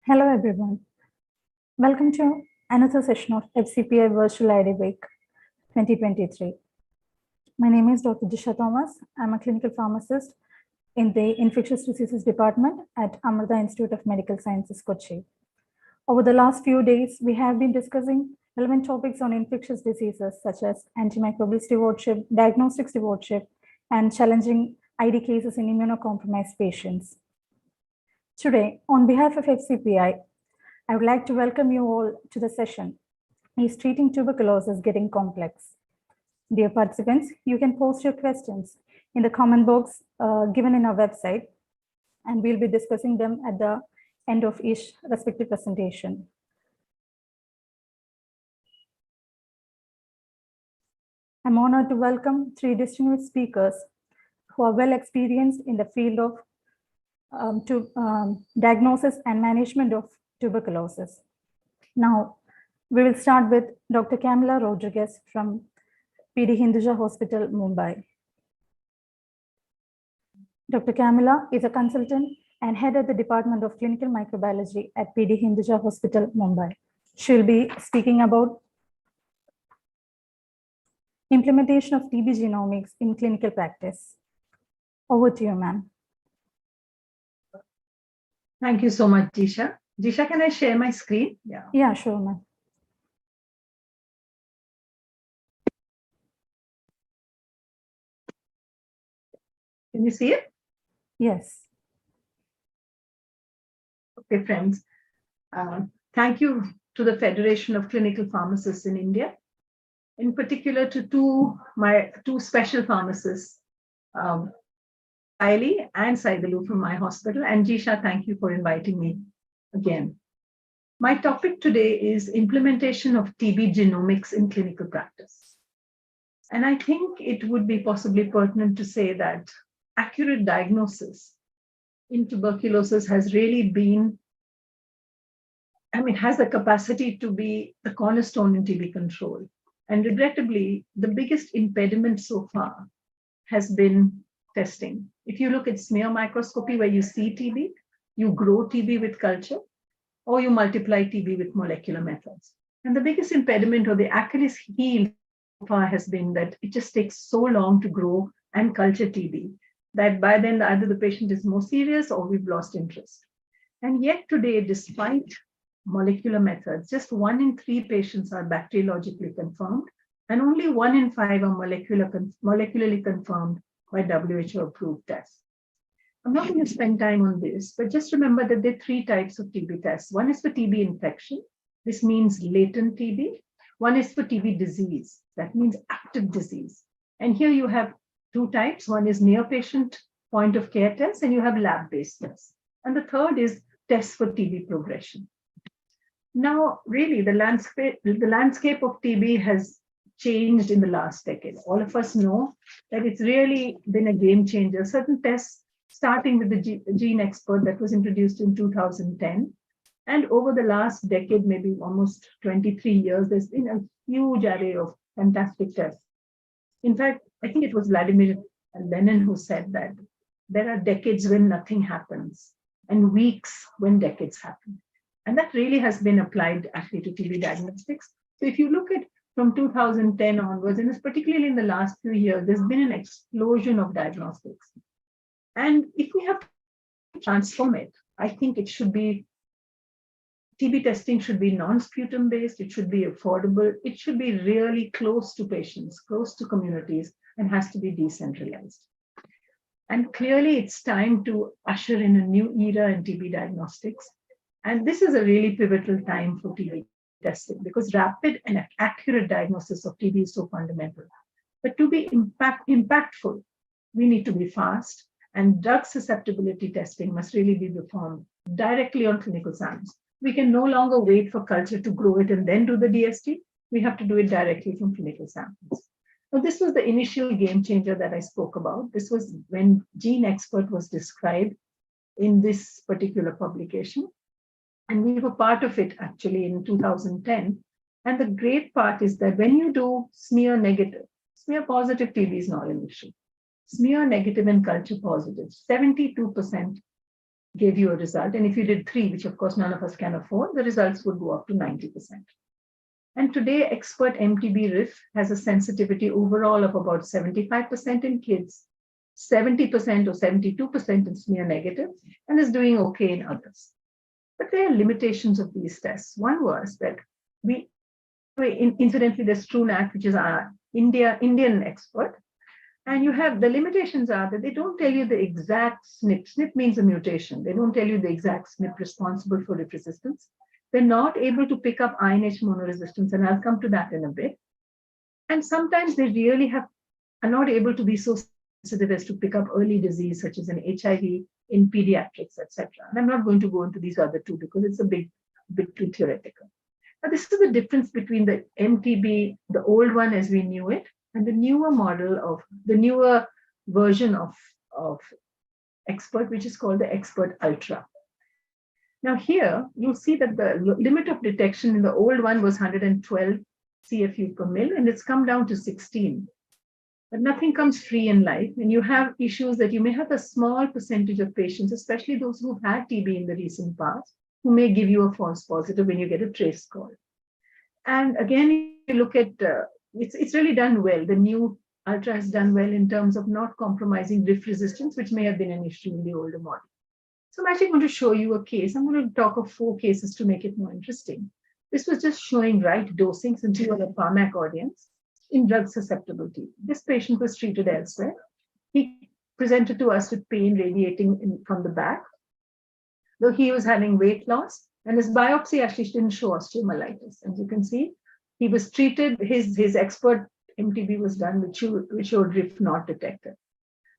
Hello everyone. Welcome to another session of FCPI Virtual ID Week 2023. My name is Dr. Disha Thomas. I'm a clinical pharmacist in the Infectious Diseases Department at Amrita Institute of Medical Sciences, Kochi. Over the last few days, we have been discussing relevant topics on infectious diseases such as antimicrobial stewardship, diagnostic stewardship, and challenging ID cases in immunocompromised patients. Today, on behalf of FCPI, I would like to welcome you all to the session. Is treating tuberculosis getting complex? Dear participants, you can post your questions in the comment box given in our website, and we'll be discussing them at the end of each respective presentation. I'm honored to welcome three distinguished speakers who are well experienced in the field of diagnosis and management of tuberculosis. Now, we will start with Dr. Camila Rodriguez from PD Hinduja Hospital, Mumbai. Dr. Camila is a consultant and head of the Department of Clinical Microbiology at PD Hinduja Hospital, Mumbai. She'll be speaking about implementation of TB genomics in clinical practice. Over to you, ma'am. Thank you so much, Disha. Disha, can I share my screen? Yeah, sure, ma'am. Can you see it? Yes. Okay, friends. Thank you to the Federation of Clinical Pharmacists in India, in particular to my two special pharmacists, Kylie and Saidalu from my hospital. And Disha, thank you for inviting me again. My topic today is implementation of TB genomics in clinical practice. And I think it would be possibly pertinent to say that accurate diagnosis in tuberculosis has really been, has the capacity to be the cornerstone in TB control. And regrettably, the biggest impediment so far has been testing. If you look at smear microscopy where you see TB, you grow TB with culture, or you multiply TB with molecular methods. And the biggest impediment or the Achilles heel so far has been that it just takes so long to grow and culture TB that by then either the patient is more serious or we've lost interest. And yet today, despite molecular methods, just 1 in 3 patients are bacteriologically confirmed, and only 1 in 5 are molecularly confirmed by WHO-approved tests. I'm not going to spend time on this, but just remember that there are 3 types of TB tests. One is for TB infection. This means latent TB. One is for TB disease. That means active disease. And here you have 2 types. One is near patient point of care tests, and you have lab-based tests. And the third is tests for TB progression. Now, really, the landscape of TB has changed in the last decade. All of us know that it's really been a game changer. Certain tests, starting with the Gene Expert that was introduced in 2010. And over the last decade, maybe almost 23 years, there's been a huge array of fantastic tests. In fact, I think it was Vladimir Lenin who said that there are decades when nothing happens and weeks when decades happen. And that really has been applied actually to TB diagnostics. So if you look at from 2010 onwards, and particularly in the last few years, there's been an explosion of diagnostics. And if we have to transform it, I think it should be, TB testing should be non-sputum based, it should be affordable, it should be really close to patients, close to communities, and has to be decentralized. And clearly it's time to usher in a new era in TB diagnostics. And this is a really pivotal time for TB testing because rapid and accurate diagnosis of TB is so fundamental. But to be impactful, we need to be fast, and drug susceptibility testing must really be performed directly on clinical samples. We can no longer wait for culture to grow it and then do the DST. We have to do it directly from clinical samples. So this was the initial game changer that I spoke about. This was when Gene Expert was described in this particular publication. And we were part of it actually in 2010. And the great part is that when you do smear positive TB is not an issue. Smear negative and culture positive, 72% gave you a result. And if you did 3, which of course none of us can afford, the results would go up to 90%. And today, expert MTB-RIF has a sensitivity overall of about 75% in kids, 70% or 72% in smear negative, and is doing okay in others. But there are limitations of these tests. One was that incidentally, there's TrueNat, which is our Indian expert. And you have the limitations are that they don't tell you the exact SNP. SNP means a mutation. They don't tell you the exact SNP responsible for RIF resistance. They're not able to pick up INH monoresistance, and I'll come to that in a bit. And sometimes they really are not able to be so sensitive as to pick up early disease, such as an HIV in pediatrics, etc. And I'm not going to go into these other two because it's a bit too theoretical. Now, this is the difference between the MTB, the old one as we knew it, and the newer model of the newer version of expert, which is called the expert ultra. Now here, you'll see that the limit of detection in the old one was 112 CFU per mil, and it's come down to 16. But nothing comes free in life, and you have issues that you may have a small percentage of patients, especially those who've had TB in the recent past, who may give you a false positive when you get a trace call. And again, you look at, it's really done well. The new Ultra has done well in terms of not compromising RIF resistance, which may have been an issue in the older model. So I'm actually going to show you a case. I'm going to talk of 4 cases to make it more interesting. This was just showing right dosing, since you are a Pharmac audience, in drug susceptibility. This patient was treated elsewhere. He presented to us with pain radiating from the back, though he was having weight loss, and his biopsy actually didn't show osteomyelitis. As you can see, he was treated, his expert MTB was done, which showed RIF not detected.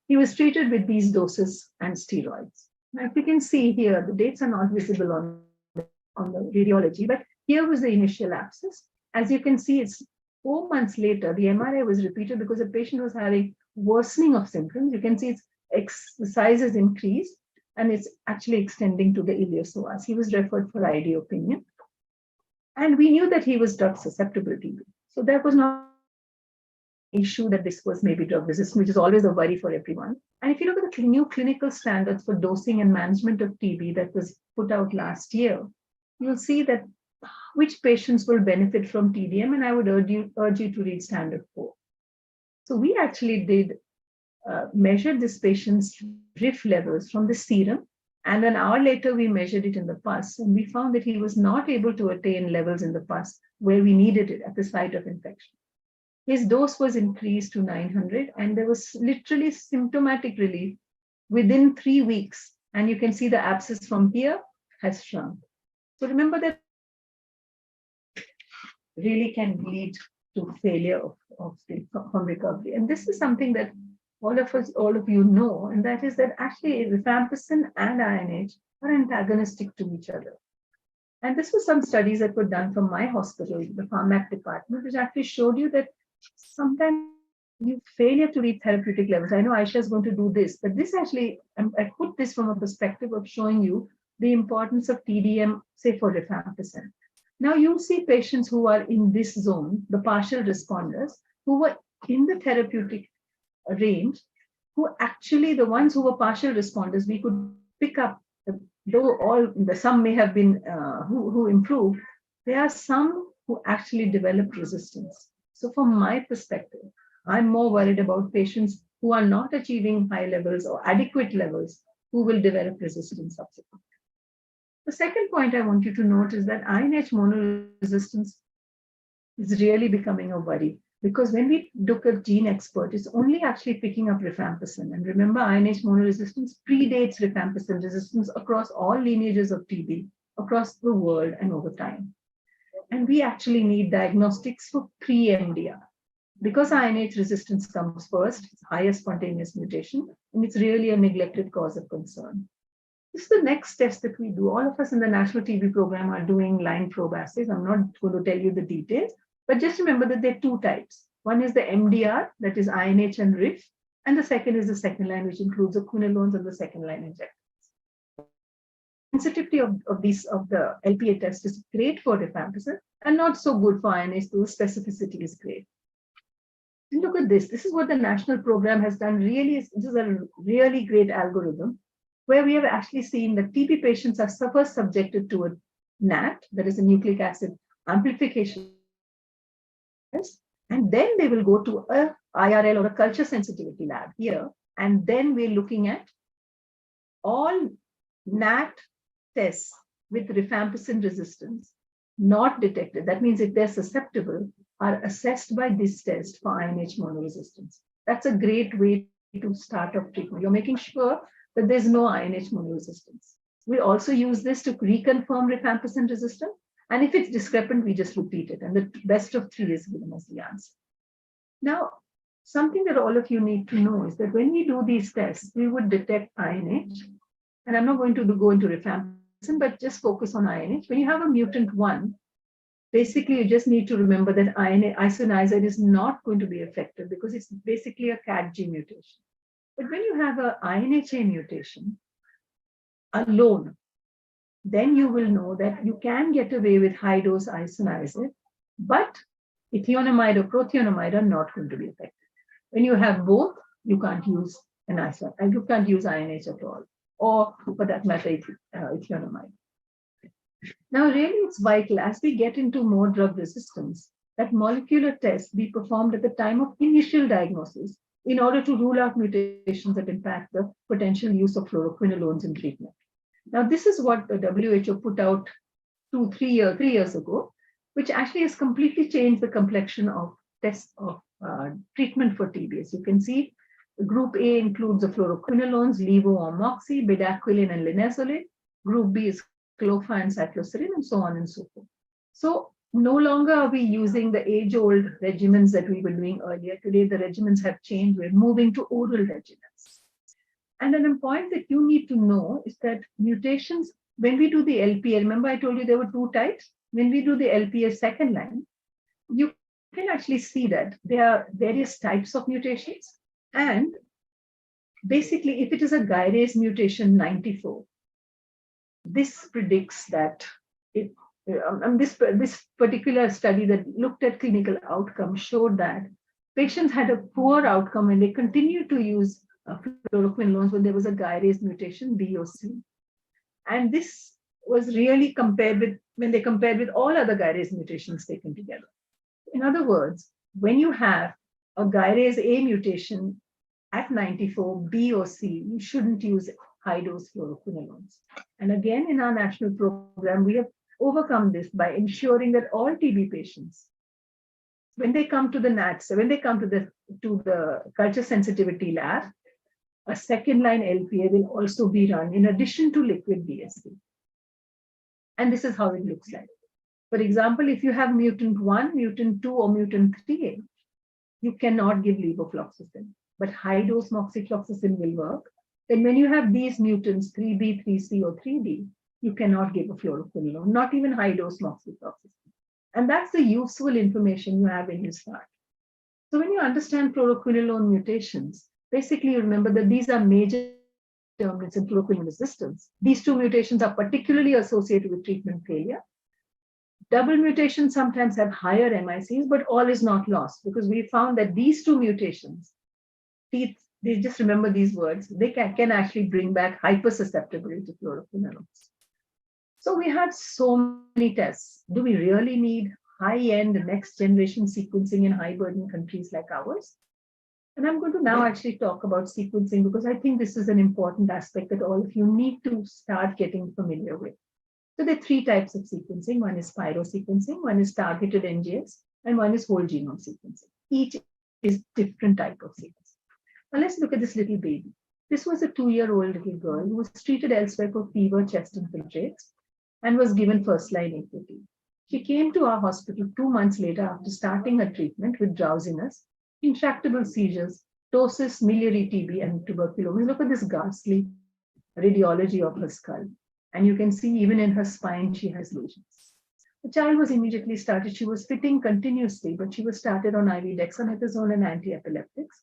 He was treated with these doses and steroids. Now, if you can see here, the dates are not visible on the radiology, but here was the initial abscess. As you can see, it's 4 months later, the MRI was repeated because the patient was having worsening of symptoms. You can see the size has increased, and it's actually extending to the iliopsoas. He was referred for ID opinion. And we knew that he was drug susceptibility. So that was not an issue that this was maybe drug resistant, which is always a worry for everyone. And if you look at the new clinical standards for dosing and management of TB that was put out last year, you'll see that which patients will benefit from TDM, and I would urge you to read standard 4. So we actually did measure this patient's RIF levels from the serum, and an hour later we measured it in the pus, and we found that he was not able to attain levels in the pus where we needed it at the site of infection. His dose was increased to 900, and there was literally symptomatic relief within 3 weeks, and you can see the abscess from here has shrunk. So remember that really can lead to failure from recovery. And this is something that all of you know, and that is that actually rifampicin and INH are antagonistic to each other. And this was some studies that were done from my hospital, the Pharmac department, which actually showed you that sometimes you failure to reach therapeutic levels. I know Aisha is going to do this, but this actually, I put this from a perspective of showing you the importance of TDM, say for rifampicin. Now you see patients who are in this zone, the partial responders, who were in the therapeutic range, who actually, the ones who were partial responders, we could pick up, though some may have been who improved, there are some who actually developed resistance. So from my perspective, I'm more worried about patients who are not achieving high levels or adequate levels, who will develop resistance subsequently. The second point I want you to note is that INH monoresistance is really becoming a worry, because when we look at gene expert, it's only actually picking up rifampicin. And remember, INH monoresistance predates rifampicin resistance across all lineages of TB, across the world and over time. And we actually need diagnostics for pre-MDR. Because INH resistance comes first, it's higher spontaneous mutation, and it's really a neglected cause of concern. This is the next test that we do. All of us in the National TB program are doing line probe assays. I'm not going to tell you the details, but just remember that there are 2 types. One is the MDR, that is INH and RIF, and the second is the second line, which includes the quinolones and the second line injectors. Sensitivity of the LPA test is great for rifampicin and not so good for INH, though specificity is great. And look at this. This is what the national program has done. Really, this is a really great algorithm. where we have actually seen that TB patients are first subjected to a NAT, that is a nucleic acid amplification test, and then they will go to a IRL or a culture sensitivity lab here, and then we're looking at all NAT tests with rifampicin resistance not detected. That means if they're susceptible, are assessed by this test for INH monoresistance. That's a great way to start off treatment. You're making sure that there's no INH monoresistance. We also use this to reconfirm rifampicin resistance. And if it's discrepant, we just repeat it. And the best of 3 is given as the answer. Now, something that all of you need to know is that when we do these tests, we would detect INH. And I'm not going to go into rifampicin, but just focus on INH. When you have a mutant 1, basically you just need to remember that isoniazid is not going to be effective because it's basically a CADG mutation. But when you have an INHA mutation alone, then you will know that you can get away with high dose isoniazid, but ethionamide or prothionamide are not going to be effective. When you have both, you can't use an isoniazid, you can't use INH at all, or for that matter, ethionamide. Now, really, it's vital as we get into more drug resistance that molecular tests be performed at the time of initial diagnosis in order to rule out mutations that impact the potential use of fluoroquinolones in treatment. Now, this is what the WHO put out 3 years ago, which actually has completely changed the complexion of tests of treatment for TB. As you can see, Group A includes the fluoroquinolones, levo or moxi, bedaquiline and linezolid. Group B is clofa and cycloserine, and so on and so forth. So no longer are we using the age-old regimens that we were doing earlier. Today, the regimens have changed. We're moving to oral regimens. And an point that you need to know is that mutations, when we do the LPA, remember I told you there were 2 types? When we do the LPA second line, you can actually see that there are various types of mutations. And basically, if it is a gyrase mutation 94, this predicts that this particular study that looked at clinical outcomes showed that patients had a poor outcome when they continued to use fluoroquinolones when there was a gyrase mutation B or C. And this was really compared with when they compared with all other gyrase mutations taken together. In other words, when you have a gyrase A mutation at 94, B or C, you shouldn't use high-dose fluoroquinolones. And again, in our national program, we have overcome this by ensuring that all TB patients, when they come to the NATs, when they come to the culture sensitivity lab, a second-line LPA will also be run in addition to liquid DSP. And this is how it looks like. For example, if you have mutant 1, mutant 2, or mutant 3A, you cannot give levofloxacin, but high-dose moxifloxacin will work. Then when you have these mutants, 3B, 3C, or 3D, you cannot give a fluoroquinolone, not even high-dose moxifloxacin. And that's the useful information you have when you start. So when you understand fluoroquinolone mutations, basically you remember that these are major determinants in fluoroquinolone resistance. These 2 mutations are particularly associated with treatment failure. Double mutations sometimes have higher MICs, but all is not lost because we found that these 2 mutations, they just remember these words, they can actually bring back hypersusceptibility to fluoroquinolones. So we have so many tests. Do we really need high-end next generation sequencing in high burden countries like ours? And I'm going to now actually talk about sequencing because I think this is an important aspect that all of you need to start getting familiar with. So there are 3 types of sequencing. One is spiral sequencing, one is targeted NGS, and one is whole genome sequencing. Each is different type of sequencing. Now let's look at this little baby. This was a 2-year-old little girl who was treated elsewhere for fever, chest infiltrates, and was given first-line AKT. She came to our hospital 2 months later after starting her treatment with drowsiness, intractable seizures, ptosis, miliary TB, and tuberculosis. Look at this ghastly radiology of her skull. And you can see even in her spine, she has lesions. The child was immediately started. She was fitting continuously, but she was started on IV dexamethasone and anti-epileptics.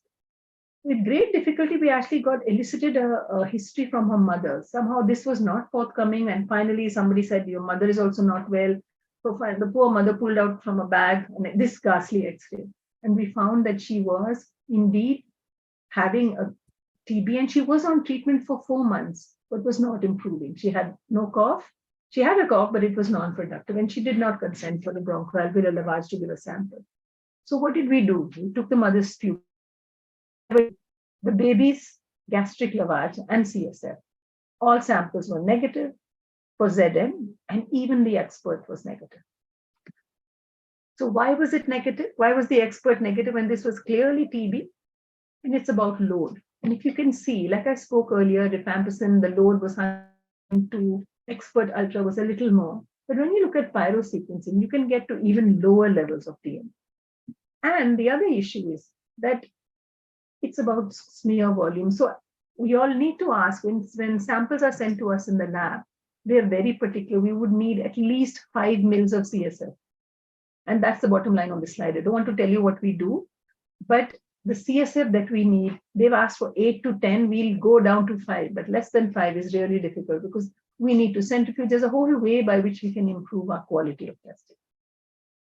With great difficulty, we actually elicited a history from her mother. Somehow this was not forthcoming. And finally, somebody said, your mother is also not well. So the poor mother pulled out from a bag this ghastly X-ray. And we found that she was indeed having a TB, and she was on treatment for 4 months, but was not improving. She had no cough. She had a cough, but it was non-productive, and she did not consent for the bronchoalveolar lavage to give a sample. So what did we do? We took the mother's tube, the baby's gastric lavage and CSF. All samples were negative for ZM, and even the expert was negative. So why was it negative? Why was the expert negative when this was clearly TB? And it's about load. And if you can see, like I spoke earlier, rifampicin, the load was 102, expert ultra was a little more. But when you look at pyrosequencing, you can get to even lower levels of DNA. And the other issue is that it's about smear volume. So we all need to ask, when samples are sent to us in the lab, they're very particular. We would need at least 5 mils of CSF. And that's the bottom line on the slide. I don't want to tell you what we do, but the CSF that we need, they've asked for 8 to 10, we'll go down to 5, but less than 5 is really difficult because we need to centrifuge. There's a whole way by which we can improve our quality of testing.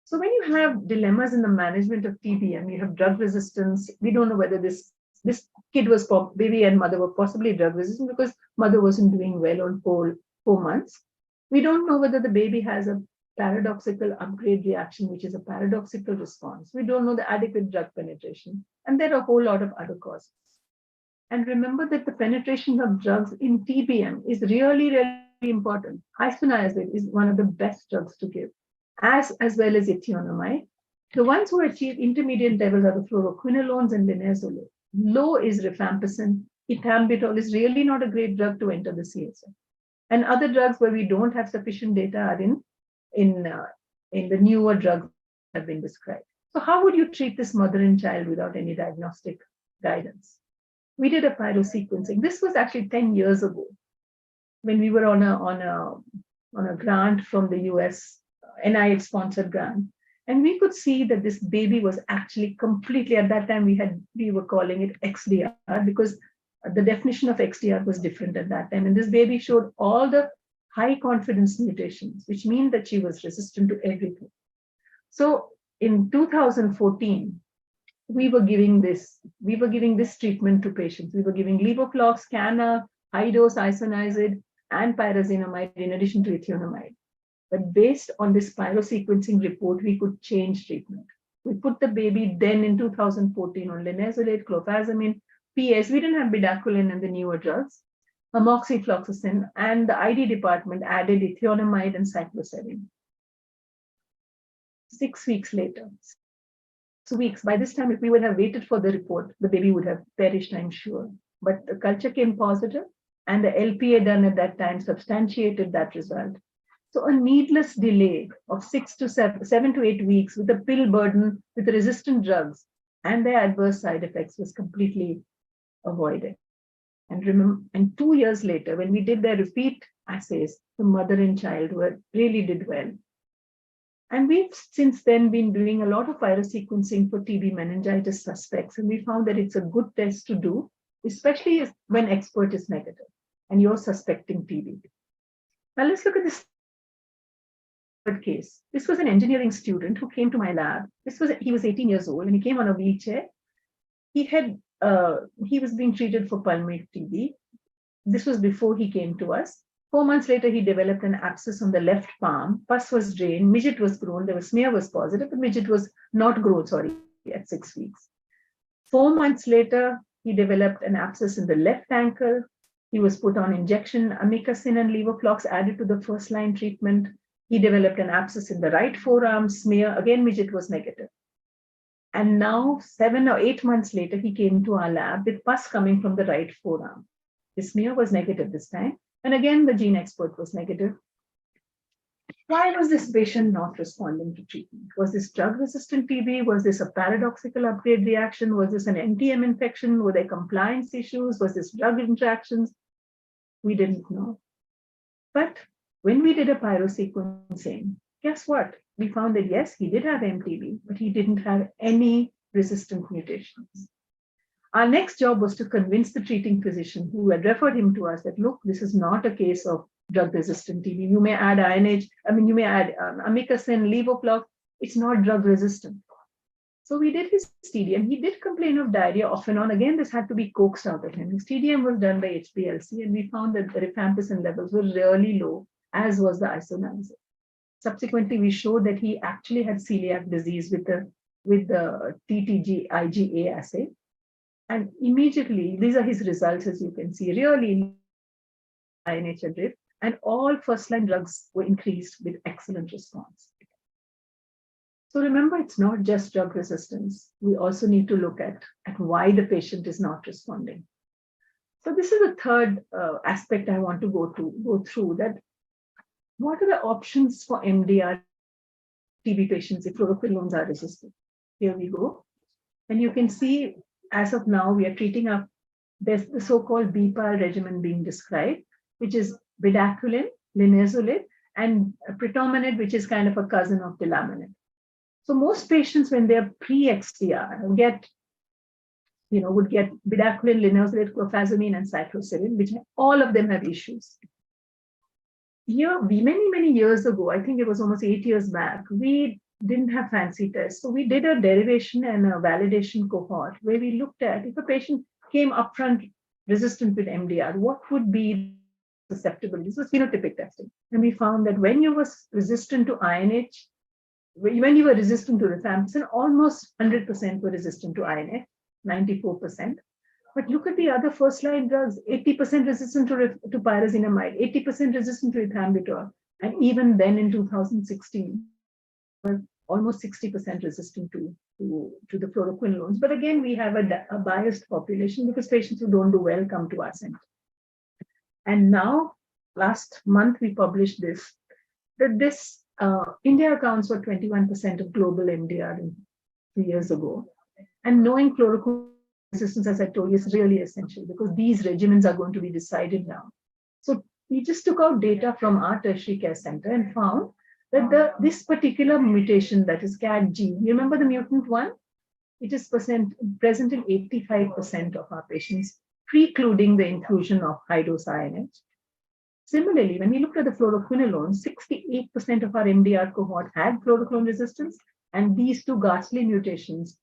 So when you have dilemmas in the management of TB and you have drug resistance, we don't know whether this kid was, baby and mother were possibly drug resistant because mother wasn't doing well on 4 months. We don't know whether the baby has a paradoxical upgrade reaction, which is a paradoxical response. We don't know the adequate drug penetration. And there are a whole lot of other causes. And remember that the penetration of drugs in TBM is really, really important. Isoniazid is one of the best drugs to give, as well as ethionomide. The ones who achieve intermediate levels are the fluoroquinolones and linezolid. Low is rifampicin. Ethambutol is really not a great drug to enter the CSF. And other drugs where we don't have sufficient data are in the newer drugs that have been described. So how would you treat this mother and child without any diagnostic guidance? We did a pyrosequencing. This was actually 10 years ago when we were on a grant from the US, NIH-sponsored grant. And we could see that this baby was actually completely, at that time we were calling it XDR because the definition of XDR was different at that time. And this baby showed all the high confidence mutations, which mean that she was resistant to everything. So in 2014, we were giving this treatment to patients. We were giving levoflox, Cana, high-dose isoniazid, and pyrazinamide in addition to ethionomide. But based on this pyrosequencing report, we could change treatment. We put the baby then in 2014 on linezolid, clofazimine, PS. We didn't have bedaquiline and the newer drugs, amoxifloxacin, and the ID department added ethionomide and cycloserine. 6 weeks later, by this time, if we would have waited for the report, the baby would have perished, I'm sure. But the culture came positive, and the LPA done at that time substantiated that result. So a needless delay of 7 to 8 weeks with a pill burden with resistant drugs and their adverse side effects was completely avoided. And remember, and 2 years later, when we did their repeat assays, the mother and child really did well. And we've since then been doing a lot of pyrosequencing for TB meningitis suspects, and we found that it's a good test to do, especially when expert is negative and you're suspecting TB. Now let's look at this third case. This was an engineering student who came to my lab. He was 18 years old and he came on a wheelchair. He was being treated for pulmonary TB. This was before he came to us. 4 months later, he developed an abscess on the left palm. Pus was drained, midget was grown, the smear was positive, but midget was not grown, at 6 weeks. 4 months later, he developed an abscess in the left ankle. He was put on injection, amikacin and levoflox added to the first-line treatment. He developed an abscess in the right forearm, smear, again, midget was negative. And now, 7 or 8 months later, he came to our lab with pus coming from the right forearm. The smear was negative this time. And again, the gene expert was negative. Why was this patient not responding to treatment? Was this drug-resistant TB? Was this a paradoxical upgrade reaction? Was this an NTM infection? Were there compliance issues? Was this drug interactions? We didn't know. But when we did a pyrosequencing, guess what? We found that yes, he did have MTB, but he didn't have any resistant mutations. Our next job was to convince the treating physician who had referred him to us that, look, this is not a case of drug-resistant TB. You may add you may add amikacin, levoflox. It's not drug-resistant. So we did his TDM. He did complain of diarrhea off and on. Again, this had to be coaxed out of him. His TDM was done by HPLC, and we found that the rifampicin levels were really low, as was the isoniazid. Subsequently, we showed that he actually had celiac disease with the TTG IgA assay. And immediately, these are his results, as you can see, really INH drift, and all first-line drugs were increased with excellent response. So remember, it's not just drug resistance. We also need to look at why the patient is not responding. So this is the third aspect I want to go through, that what are the options for MDR TB patients if fluoroquinolones are resistant? Here we go. And you can see, as of now, we are treating up, there's the so-called BPAL regimen being described, which is bedaquiline, linezolid, and pretomanid, which is kind of a cousin of delamanid. So most patients, when they're pre-XDR, would get bedaquiline, linezolid, clofazimine, and cycloserine, which all of them have issues. Here, many years ago, I think it was almost 8 years back, we didn't have fancy tests. So we did a derivation and a validation cohort where we looked at if a patient came upfront resistant with MDR, what would be susceptible? This was phenotypic testing. And we found that when you were resistant to INH, when you were resistant to rifampicin, almost 100% were resistant to INH, 94%. But look at the other first-line drugs, 80% resistant to pyrazinamide, 80% resistant to ethambutol, and even then in 2016, almost 60% resistant to the fluoroquinolones. But again, we have a biased population because patients who don't do well come to our center. And now, last month, we published this, that this India accounts for 21% of global MDR 2 years ago. And knowing fluoroquinolone resistance, as I told you, is really essential because these regimens are going to be decided now. So we just took out data from our tertiary care center and found that this particular mutation, that is CADG, you remember the mutant one? It is present in 85% of our patients, precluding the inclusion of high-dose INH. Similarly, when we looked at the fluoroquinolones, 68% of our MDR cohort had fluoroquinolone resistance, and these two ghastly mutations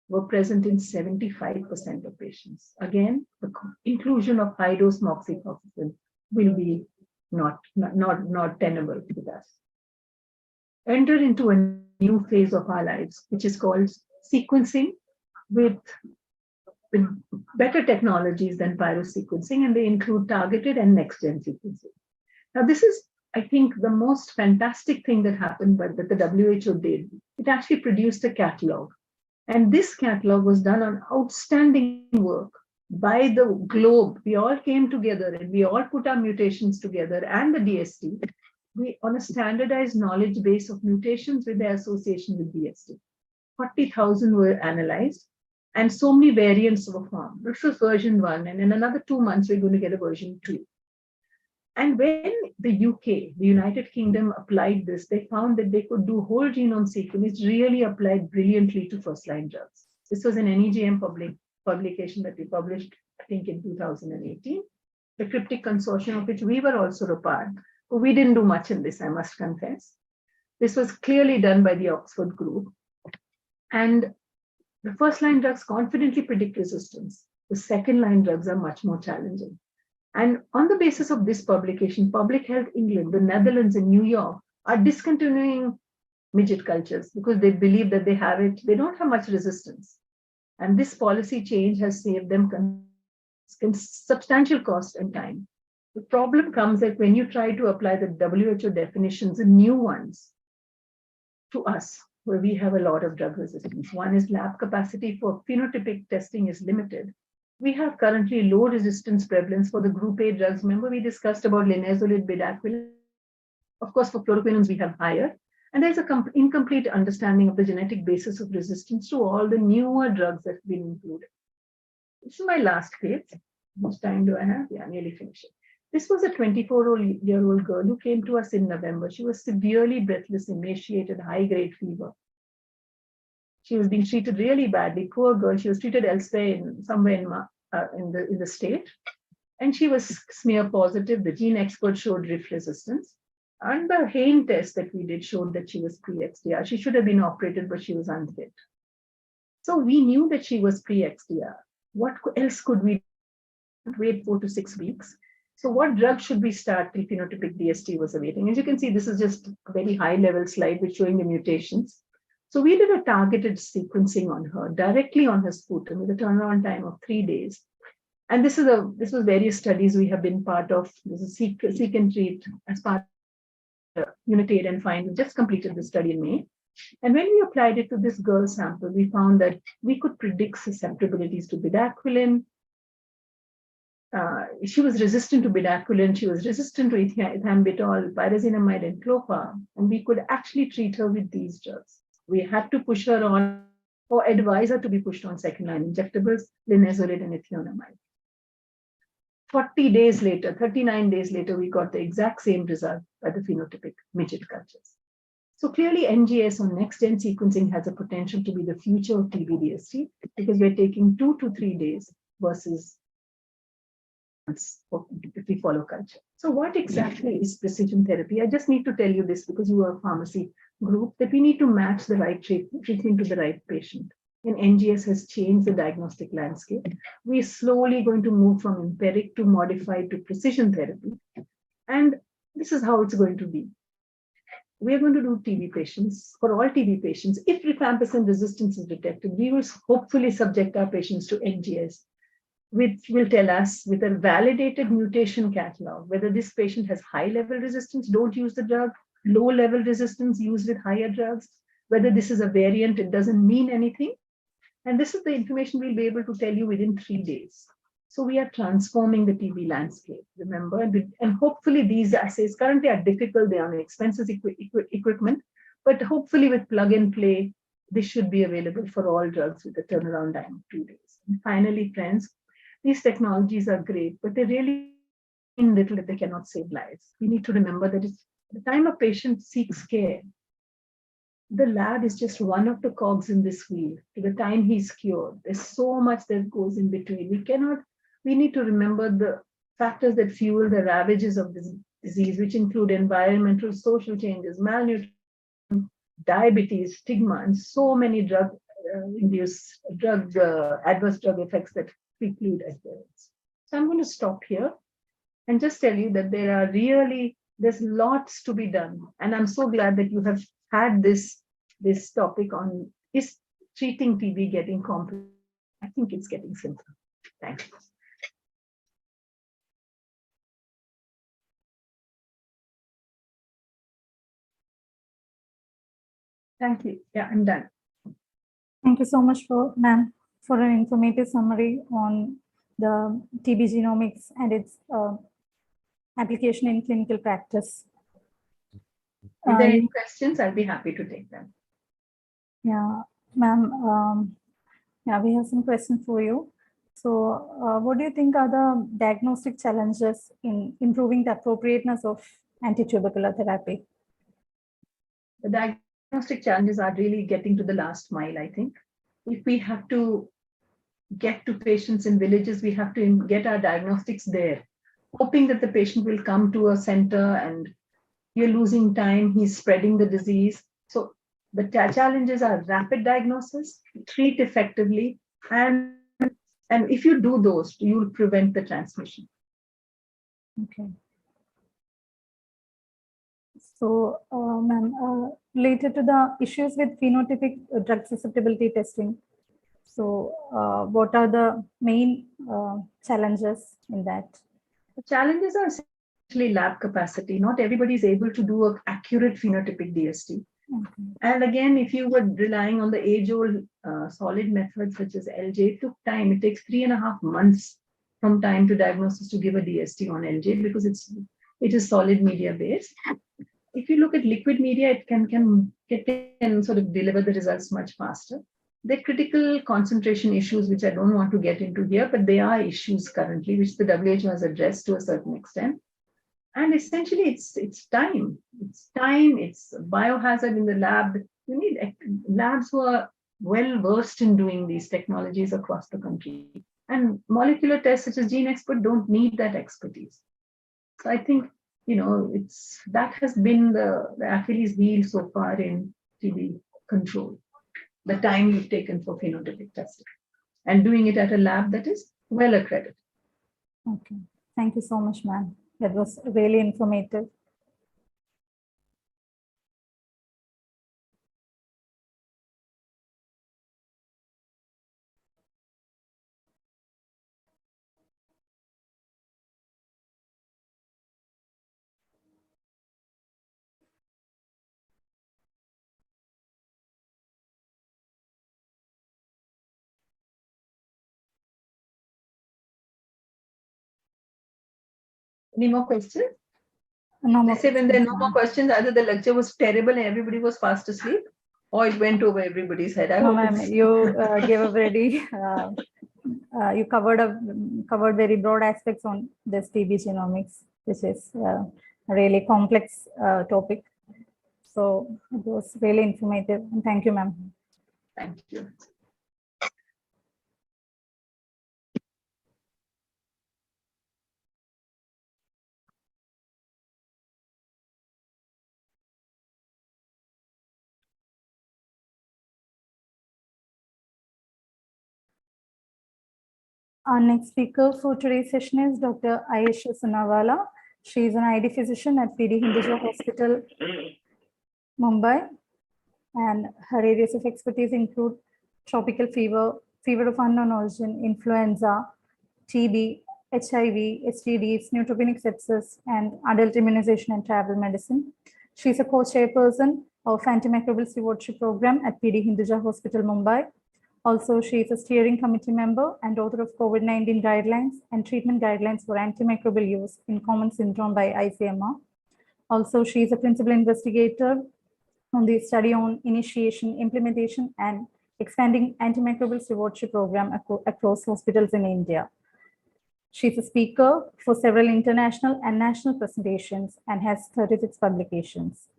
were present in 75% of patients. Again, the inclusion of high-dose moxifloxacin will be not tenable with us. Enter into a new phase of our lives, which is called sequencing with better technologies than pyrosequencing, and they include targeted and next-gen sequencing. Now, this is, I think, the most fantastic thing that happened, but that the WHO did. It actually produced a catalog. And this catalog was done on outstanding work by the globe. We all came together and we all put our mutations together and the DST on a standardized knowledge base of mutations with their association with DST. 40,000 were analyzed and so many variants were found. This was version 1, and in another 2 months, we're going to get a version 2. And when the UK, the United Kingdom, applied this, they found that they could do whole genome sequencing. It's really applied brilliantly to first-line drugs. This was an NEJM publication that we published, I think, in 2018, the Cryptic Consortium, of which we were also a part. But we didn't do much in this, I must confess. This was clearly done by the Oxford group. And the first-line drugs confidently predict resistance. The second-line drugs are much more challenging. And on the basis of this publication, Public Health England, the Netherlands, and New York are discontinuing midget cultures because they believe that they don't have much resistance. And this policy change has saved them substantial cost and time. The problem comes that when you try to apply the WHO definitions, the new ones, to us, where we have a lot of drug resistance. One is lab capacity for phenotypic testing is limited. We have currently low resistance prevalence for the group A drugs. Remember, we discussed about linezolid, bedaquiline. Of course, for fluoroquinolones, we have higher. And there's an incomplete understanding of the genetic basis of resistance to all the newer drugs that have been included. This is my last case. How much time do I have? Yeah, nearly finishing. This was a 24-year-old girl who came to us in November. She was severely breathless, emaciated, high-grade fever. She was being treated really badly. Poor girl. She was treated elsewhere somewhere in the state. And she was smear positive. The gene expert showed RIF resistance. And the Hain test that we did showed that she was pre-XDR. She should have been operated, but she was unfit. So we knew that she was pre-XDR. What else could we wait 4 to 6 weeks? So what drug should we start till phenotypic DST was awaiting? As you can see, this is just a very high level slide which showing the mutations. So we did a targeted sequencing on her directly on her sputum with a turnaround time of 3 days. And this was various studies we have been part of. This is seek and treat as part of Unitaid and Find. We just completed the study in May. And when we applied it to this girl sample, we found that we could predict susceptibilities to bedaquiline. She was resistant to bedaquiline, she was resistant to ethambutol, pyrazinamide, and clopar, and we could actually treat her with these drugs. We had to push her on, or advise her to be pushed on second-line injectables, linezolid and ethionamide. 40 days later, 39 days later, we got the exact same result by the phenotypic midget cultures. So clearly, NGS or next-gen sequencing has a potential to be the future of TB-DST because we're taking 2 to 3 days versus if we follow culture. So what exactly is precision therapy? I just need to tell you this because you are a pharmacy group, that we need to match the right treatment to the right patient. And NGS has changed the diagnostic landscape. We're slowly going to move from empiric to modified to precision therapy. And this is how it's going to be. We are going to do TB patients. For all TB patients, if rifampicin resistance is detected, we will hopefully subject our patients to NGS, which will tell us with a validated mutation catalog whether this patient has high-level resistance, don't use the drug, low-level resistance, use with higher drugs, whether this is a variant, it doesn't mean anything. And this is the information we'll be able to tell you within 3 days. So we are transforming the TB landscape, remember, and hopefully these assays currently are difficult, they are expensive equipment, but hopefully with plug and play, this should be available for all drugs with a turnaround time of 2 days. And finally, friends, these technologies are great, but they really mean little if they cannot save lives. We need to remember that it's the time a patient seeks care, the lab is just one of the cogs in this wheel. To the time he's cured, there's so much that goes in between. We need to remember the factors that fuel the ravages of this disease, which include environmental, social changes, malnutrition, diabetes, stigma, and so many drug-induced adverse drug effects that preclude adherence. So I'm going to stop here and just tell you that there's lots to be done. And I'm so glad that you have had this topic on, is treating TB getting complex? I think it's getting simpler. Thank you. Thank you. Yeah, I'm done. Thank you so much, ma'am, for an informative summary on the TB genomics and its application in clinical practice. If there are any questions, I'll be happy to take them. Yeah, ma'am, yeah, we have some questions for you. So what do you think are the diagnostic challenges in improving the appropriateness of antitubercular therapy? The diagnostic challenges are really getting to the last mile, I think. If we have to get to patients in villages, we have to get our diagnostics there, hoping that the patient will come to a center and you're losing time, he's spreading the disease. So the challenges are rapid diagnosis, treat effectively, and if you do those, you'll prevent the transmission. Okay. So, ma'am, related to the issues with phenotypic drug susceptibility testing, so what are the main challenges in that? The challenges are essentially lab capacity. Not everybody is able to do an accurate phenotypic DST. Okay. And again, if you were relying on the age-old solid methods such as LJ, it took time. It takes 3.5 months from time to diagnosis to give a DST on LJ because it is solid media based. If you look at liquid media, it can sort of deliver the results much faster. There are critical concentration issues, which I don't want to get into here, but they are issues currently, which the WHO has addressed to a certain extent. And essentially, it's time. It's time, it's biohazard in the lab. You need labs who are well-versed in doing these technologies across the country. And molecular tests such as GeneXpert don't need that expertise. So I think, that has been the Achilles heel so far in TB control. the time you've taken for phenotypic testing and doing it at a lab that is well accredited. Okay. Thank you so much, ma'am. That was really informative. Any more questions? No more They say when there are no questions, more ma'am. questions, either the lecture was terrible and everybody was fast asleep, or it went over everybody's head. I No, hope ma'am, it's you gave a very, you covered very broad aspects on this TB genomics, which is a really complex topic. So it was really informative. And thank you, ma'am. Thank you. Our next speaker for today's session is Dr. Ayesha Sunawala. She is an ID physician at PD Hinduja Hospital, Mumbai, and her areas of expertise include tropical fever, fever of unknown origin, influenza, TB, HIV, STDs, neutropenic sepsis, and adult immunization and travel medicine. She is a co-chairperson of antimicrobial stewardship program at PD Hinduja Hospital, Mumbai. Also, she is a steering committee member and author of COVID-19 guidelines and treatment guidelines for antimicrobial use in common syndrome by ICMR. Also, she is a principal investigator on the study on initiation, implementation, and expanding antimicrobial stewardship program across hospitals in India. She's a speaker for several international and national presentations and has 36 publications.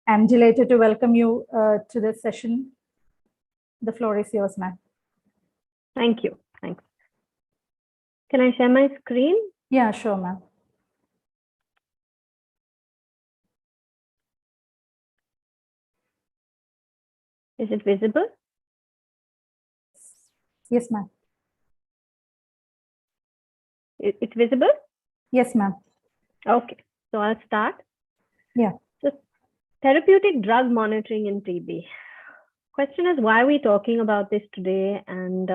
I'm delighted to welcome you to this session. The floor is yours, ma'am. Thank you. Thanks. Can I share my screen? Yeah, sure, ma'am. Is it visible? Yes, ma'am. It's visible? Yes, ma'am. Okay, so I'll start. Yeah. So therapeutic drug monitoring in TB. Question is, why are we talking about this today? And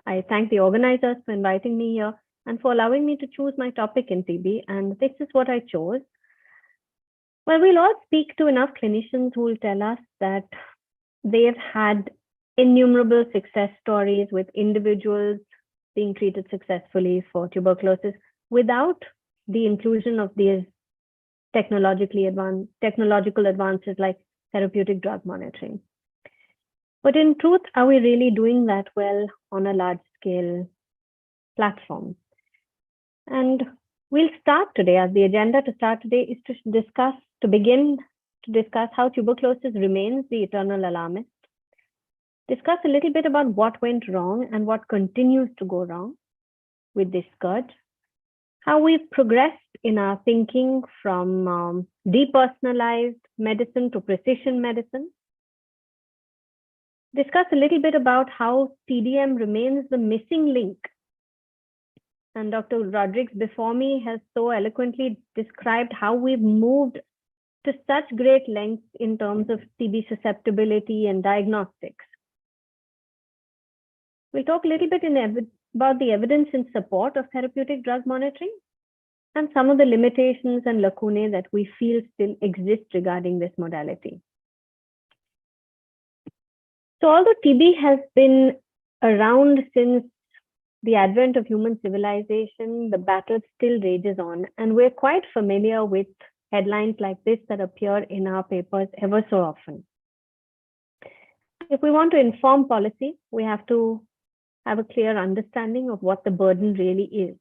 I thank the organizers for inviting me here and for allowing me to choose my topic in TB. And this is what I chose. Well, we'll all speak to enough clinicians who will tell us that they've had innumerable success stories with individuals being treated successfully for tuberculosis without the inclusion of these technological advances like therapeutic drug monitoring. But in truth, are we really doing that well on a large scale platform? And we'll start today, as the agenda to start today is to begin to discuss how tuberculosis remains the eternal alarmist, discuss a little bit about what went wrong and what continues to go wrong with this scourge, how we've progressed in our thinking from depersonalized medicine to precision medicine, discuss a little bit about how TDM remains the missing link. And Dr. Rodriguez before me has so eloquently described how we've moved to such great lengths in terms of TB susceptibility and diagnostics. We'll talk a little bit about the evidence in support of therapeutic drug monitoring and some of the limitations and lacunae that we feel still exist regarding this modality. So although TB has been around since the advent of human civilization, the battle still rages on, and we're quite familiar with headlines like this that appear in our papers ever so often. If we want to inform policy, we have to have a clear understanding of what the burden really is.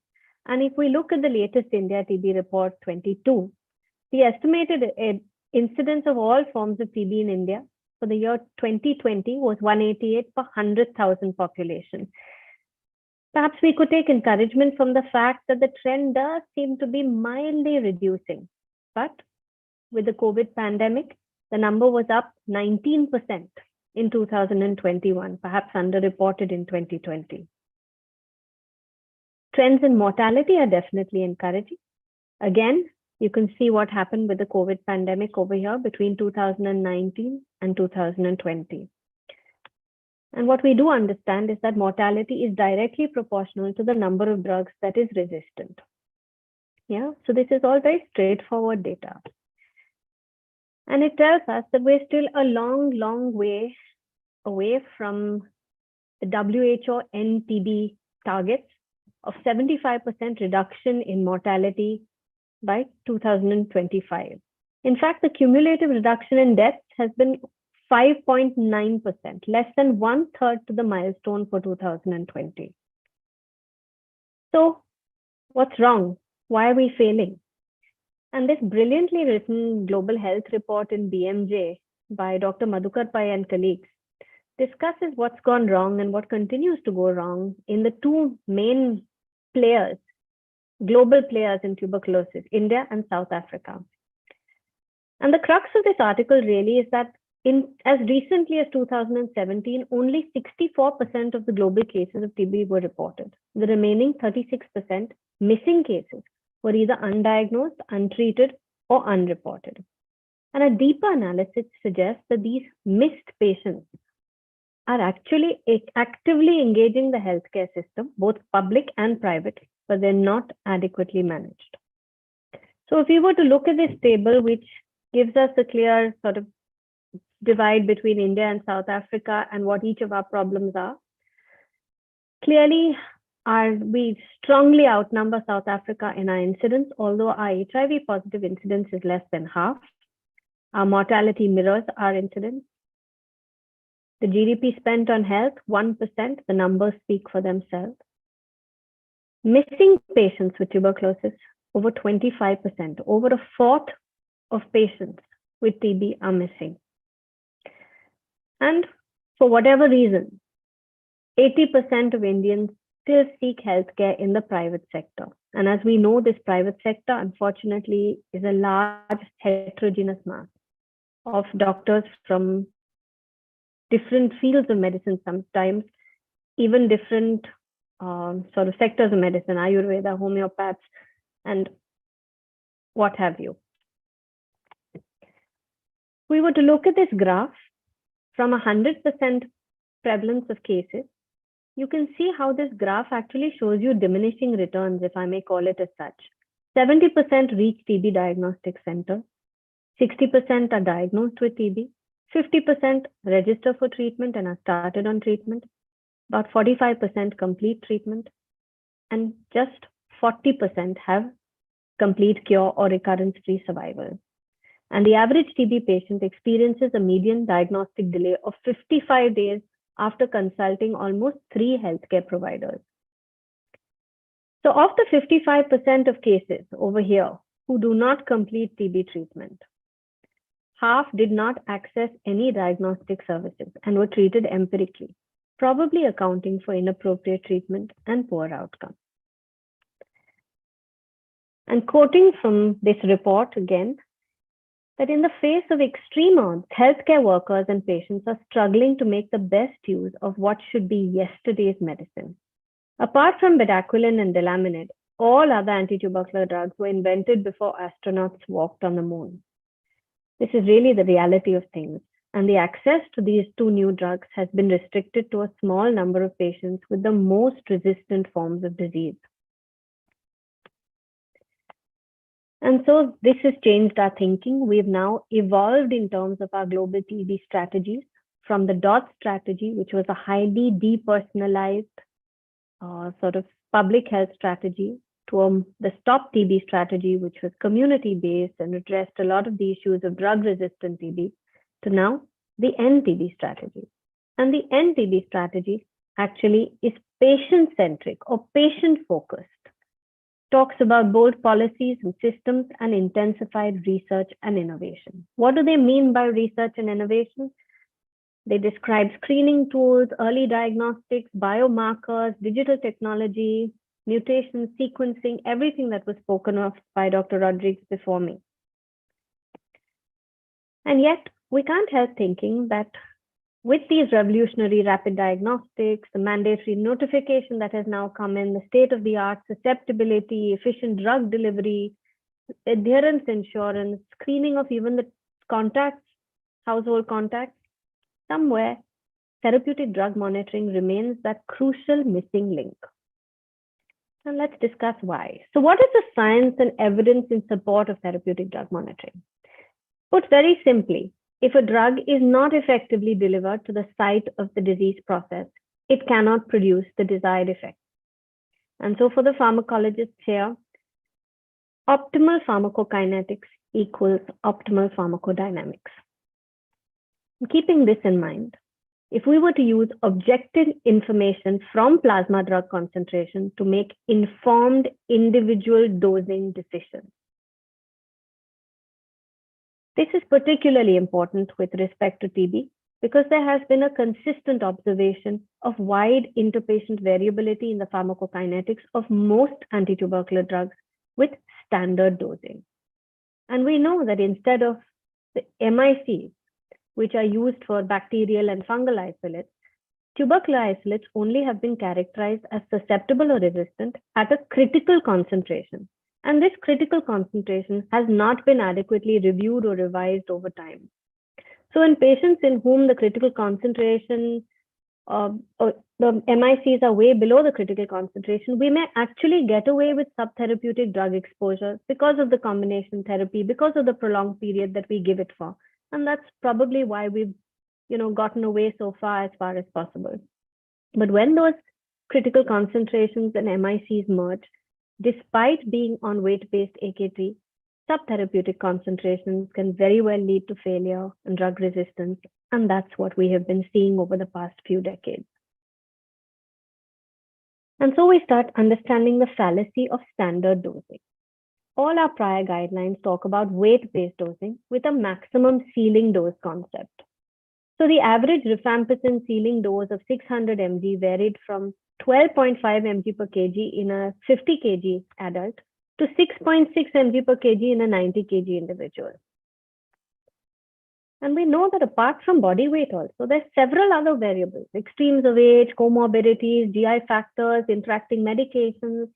And if we look at the latest India TB report 22, the estimated incidence of all forms of TB in India for the year 2020 was 188 per 100,000 population. Perhaps we could take encouragement from the fact that the trend does seem to be mildly reducing. But with the COVID pandemic, the number was up 19%. in 2021, perhaps underreported in 2020. Trends in mortality are definitely encouraging. Again, you can see what happened with the COVID pandemic over here between 2019 and 2020. And what we do understand is that mortality is directly proportional to the number of drugs that is resistant. Yeah, so this is all very straightforward data. And it tells us that we're still a long, long way away from the WHO NTB targets of 75% reduction in mortality by 2025. In fact, the cumulative reduction in deaths has been 5.9%, less than 1/3 to the milestone for 2020. So what's wrong? Why are we failing? And this brilliantly written global health report in BMJ by Dr. Madhukar Pai and colleagues discusses what's gone wrong and what continues to go wrong in the two main players, global players in tuberculosis, India and South Africa. And the crux of this article really is that in as recently as 2017, only 64% of the global cases of TB were reported. The remaining 36% missing cases were either undiagnosed, untreated, or unreported. And a deeper analysis suggests that these missed patients are actually actively engaging the healthcare system, both public and private, but they're not adequately managed. So if we were to look at this table, which gives us a clear sort of divide between India and South Africa and what each of our problems are, clearly we strongly outnumber South Africa in our incidence, although our HIV positive incidence is less than half. Our mortality mirrors our incidence. The GDP spent on health, 1%, the numbers speak for themselves. Missing patients with tuberculosis, over 25%, over a fourth of patients with TB are missing. And for whatever reason, 80% of Indians still seek healthcare in the private sector. And as we know, this private sector, unfortunately, is a large heterogeneous mass of doctors from different fields of medicine, sometimes even different sort of sectors of medicine, Ayurveda, homeopaths, and what have you. We were to look at this graph from 100% prevalence of cases, you can see how this graph actually shows you diminishing returns, if I may call it as such. 70% reach TB diagnostic center, 60% are diagnosed with TB, 50% register for treatment and are started on treatment, about 45% complete treatment, and just 40% have complete cure or recurrence-free survival. And the average TB patient experiences a median diagnostic delay of 55 days after consulting almost 3 healthcare providers. So of the 55% of cases over here who do not complete TB treatment, half did not access any diagnostic services and were treated empirically, probably accounting for inappropriate treatment and poor outcomes. And quoting from this report again, that in the face of extreme odds, healthcare workers and patients are struggling to make the best use of what should be yesterday's medicine. Apart from bedaquiline and delaminid, all other anti-tubercular drugs were invented before astronauts walked on the moon. This is really the reality of things, and the access to these 2 new drugs has been restricted to a small number of patients with the most resistant forms of disease. And so this has changed our thinking. We've now evolved in terms of our global TB strategies from the DOT strategy, which was a highly depersonalized sort of public health strategy, to the Stop TB strategy, which was community-based and addressed a lot of the issues of drug-resistant TB, to now the End TB strategy. And the End TB strategy actually is patient-centric or patient-focused. Talks about bold policies and systems and intensified research and innovation. What do they mean by research and innovation? They describe screening tools, early diagnostics, biomarkers, digital technology, mutation sequencing, everything that was spoken of by Dr. Rodriguez before me. And yet, we can't help thinking that with these revolutionary rapid diagnostics, the mandatory notification that has now come in, the state-of-the-art susceptibility, efficient drug delivery, adherence insurance, screening of even the contacts, household contacts, somewhere therapeutic drug monitoring remains that crucial missing link. And let's discuss why. So what is the science and evidence in support of therapeutic drug monitoring? Put very simply, if a drug is not effectively delivered to the site of the disease process, it cannot produce the desired effect. And so for the pharmacologists here, optimal pharmacokinetics equals optimal pharmacodynamics. Keeping this in mind, if we were to use objective information from plasma drug concentration to make informed individual dosing decisions, this is particularly important with respect to TB because there has been a consistent observation of wide interpatient variability in the pharmacokinetics of most antitubercular drugs with standard dosing. And we know that instead of the MICs, which are used for bacterial and fungal isolates, tubercular isolates only have been characterized as susceptible or resistant at a critical concentration. And this critical concentration has not been adequately reviewed or revised over time. So in patients in whom the critical concentration or the MICs are way below the critical concentration, we may actually get away with subtherapeutic drug exposure because of the combination therapy, because of the prolonged period that we give it for. And that's probably why we've gotten away so far as possible. But when those critical concentrations and MICs merge, despite being on weight-based AKT, subtherapeutic concentrations can very well lead to failure and drug resistance. And that's what we have been seeing over the past few decades. And so we start understanding the fallacy of standard dosing. All our prior guidelines talk about weight-based dosing with a maximum ceiling dose concept. So the average rifampicin ceiling dose of 600 mg varied from 12.5 mg per kg in a 50 kg adult to 6.6 mg per kg in a 90 kg individual. And we know that apart from body weight also, there's several other variables, extremes of age, comorbidities, GI factors, interacting medications,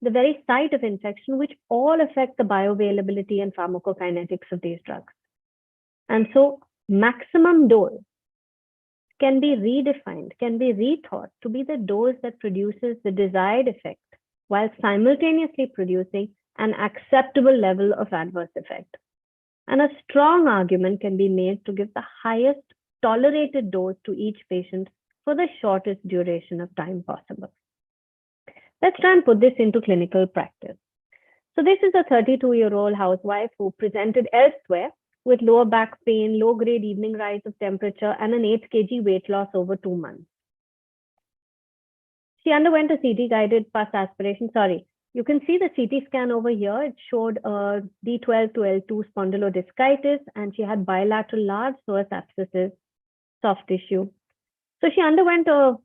the very site of infection, which all affect the bioavailability and pharmacokinetics of these drugs. And so maximum dose can be redefined, can be rethought to be the dose that produces the desired effect while simultaneously producing an acceptable level of adverse effect. And a strong argument can be made to give the highest tolerated dose to each patient for the shortest duration of time possible. Let's try and put this into clinical practice. So this is a 32-year-old housewife who presented elsewhere with lower back pain, low-grade evening rise of temperature, and an 8 kg weight loss over 2 months. She underwent a CT-guided pus aspiration. Sorry, you can see the CT scan over here. It showed a D12 to L2 spondylodiscitis, and she had bilateral large psoas abscesses, soft tissue. So she underwent a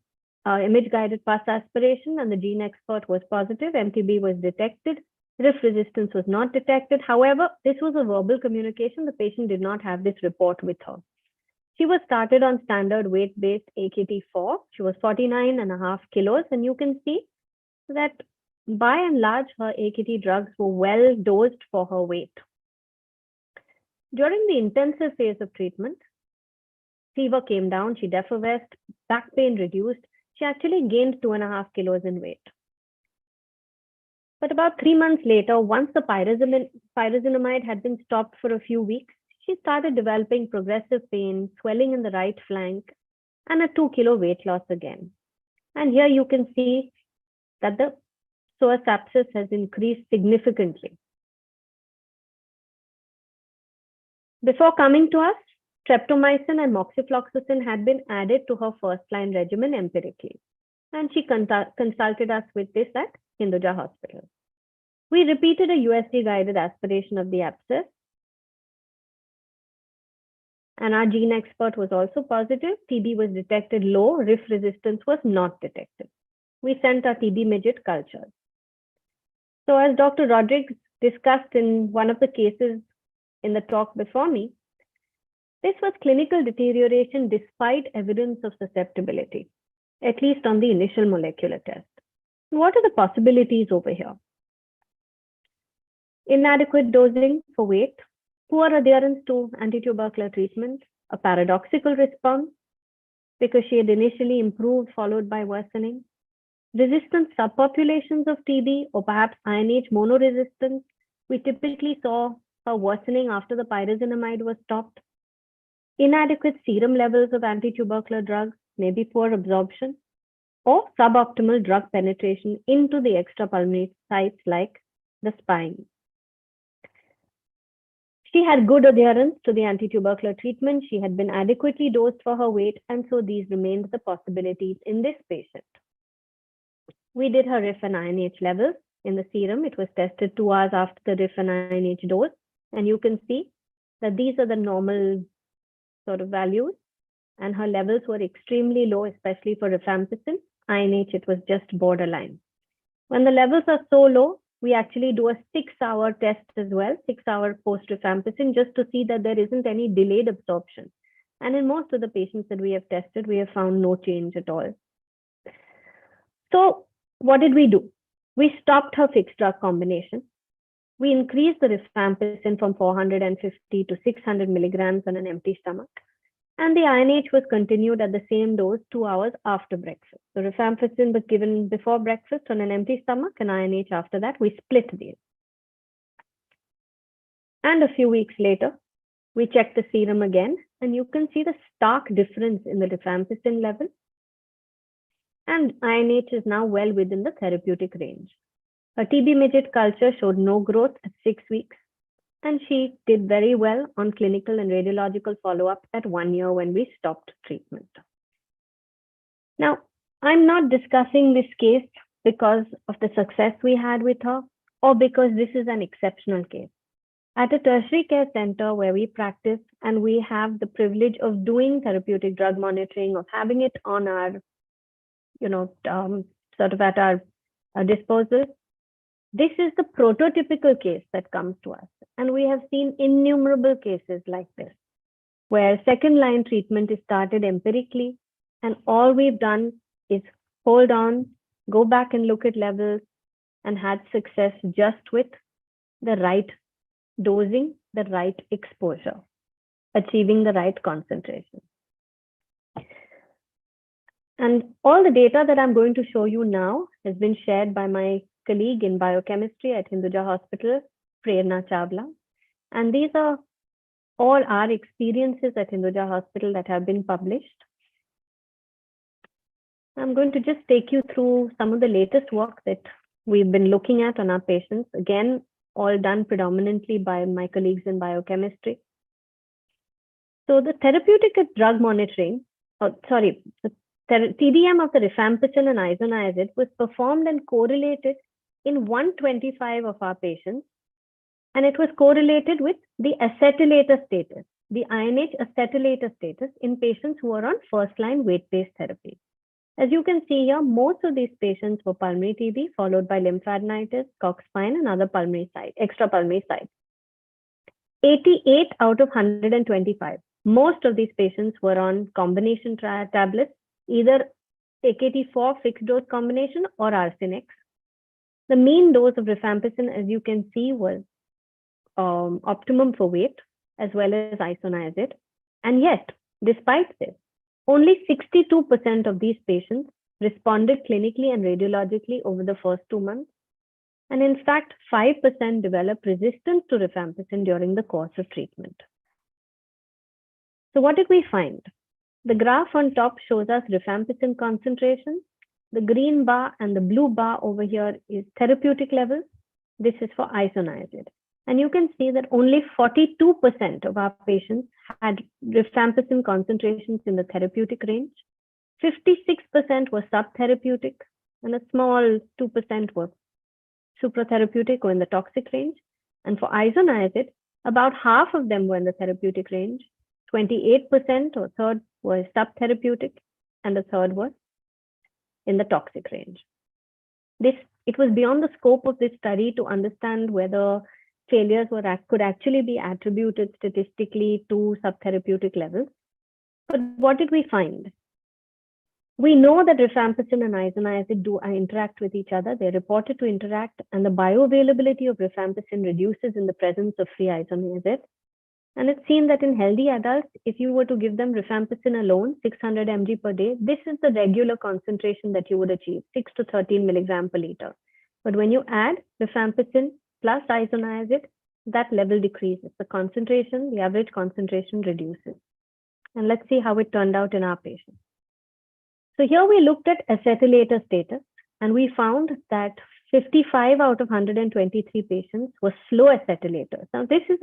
image-guided pus aspiration, and the gene expert was positive. MTB was detected. Rif resistance was not detected. However, this was a verbal communication. The patient did not have this report with her. She was started on standard weight-based AKT4. She was 49.5 kilos, and you can see that by and large, her AKT drugs were well dosed for her weight. During the intensive phase of treatment, fever came down, she defervesced, back pain reduced. She actually gained 2.5 kilos in weight. But about 3 months later, once the pyrazinamide had been stopped for a few weeks, she started developing progressive pain, swelling in the right flank, and a 2 kilo weight loss again. And here you can see that the psoas abscess has increased significantly. Before coming to us, streptomycin and moxifloxacin had been added to her first-line regimen empirically. And she consulted us with this at Hinduja Hospital. We repeated a USG-guided aspiration of the abscess. And our gene expert was also positive. TB was detected low. Rif resistance was not detected. We sent our TB midget cultures. So as Dr. Rodriguez discussed in one of the cases in the talk before me, This was clinical deterioration despite evidence of susceptibility, at least on the initial molecular test. What are the possibilities over here? Inadequate dosing for weight, poor adherence to antitubercular treatment, a paradoxical response because she had initially improved followed by worsening, resistant subpopulations of TB or perhaps INH monoresistance. We typically saw her worsening after the pyrazinamide was stopped. Inadequate serum levels of antitubercular drugs, maybe poor absorption, or suboptimal drug penetration into the extrapulmonary sites like the spine. She had good adherence to the antitubercular treatment. She had been adequately dosed for her weight, and so these remained the possibilities in this patient. We did her RIF and INH levels in the serum. It was tested 2 hours after the RIF and INH dose, and you can see that these are the normal sort of values, and her levels were extremely low, especially for rifampicin. INH, it was just borderline. When the levels are so low, we actually do a 6-hour test as well, 6-hour post-rifampicin, just to see that there isn't any delayed absorption. And in most of the patients that we have tested, we have found no change at all. So what did we do? We stopped her fixed drug combination. We increased the rifampicin from 450 to 600 milligrams on an empty stomach. And the INH was continued at the same dose 2 hours after breakfast. So rifampicin was given before breakfast on an empty stomach, and INH after that. We split these. And a few weeks later, we checked the serum again, and you can see the stark difference in the rifampicin level. And INH is now well within the therapeutic range. Her TB midget culture showed no growth at 6 weeks. And she did very well on clinical and radiological follow-up at 1 year when we stopped treatment. Now, I'm not discussing this case because of the success we had with her or because this is an exceptional case. At a tertiary care center where we practice and we have the privilege of doing therapeutic drug monitoring, of having it on our, sort of at our disposal, this is the prototypical case that comes to us. And we have seen innumerable cases like this, where second-line treatment is started empirically, and all we've done is hold on, go back and look at levels, and had success just with the right dosing, the right exposure, achieving the right concentration. And all the data that I'm going to show you now has been shared by my colleague in biochemistry at Hinduja Hospital, Prerna Chawla. And these are all our experiences at Hinduja Hospital that have been published. I'm going to just take you through some of the latest work that we've been looking at on our patients. Again, all done predominantly by my colleagues in biochemistry. So the therapeutic drug monitoring, the TDM of the rifampicin and isoniazid was performed and correlated in 125 of our patients, and it was correlated with the acetylator status, the INH acetylator status in patients who are on first-line weight-based therapy. As you can see here, most of these patients were pulmonary TB, followed by lymphadenitis, Cox spine, and other pulmonary sites, extrapulmonary sites. 88 out of 125. Most of these patients were on combination tablets, either AKT4 fixed dose combination or Arsenex. The mean dose of rifampicin, as you can see, was optimum for weight as well as isoniazid. And yet, despite this, only 62% of these patients responded clinically and radiologically over the first 2 months. And in fact, 5% developed resistance to rifampicin during the course of treatment. So what did we find? The graph on top shows us rifampicin concentration. The green bar and the blue bar over here is therapeutic levels. This is for isoniazid. And you can see that only 42% of our patients had rifampicin concentrations in the therapeutic range. 56% were subtherapeutic, and a small 2% were supratherapeutic or in the toxic range. And for isoniazid, about half of them were in the therapeutic range. 28% or a third were subtherapeutic, and a third was in the toxic range. It was beyond the scope of this study to understand whether failures could actually be attributed statistically to subtherapeutic levels. But what did we find? We know that rifampicin and isoniazid do interact with each other. They're reported to interact, and the bioavailability of rifampicin reduces in the presence of free isoniazid. And it's seen that in healthy adults, if you were to give them rifampicin alone, 600 mg per day, this is the regular concentration that you would achieve, 6 to 13 milligram per liter. But when you add rifampicin plus isoniazid, that level decreases. The concentration, the average concentration reduces. And let's see how it turned out in our patients. So here we looked at acetylator status, and we found that 55 out of 123 patients were slow acetylators. Now, this is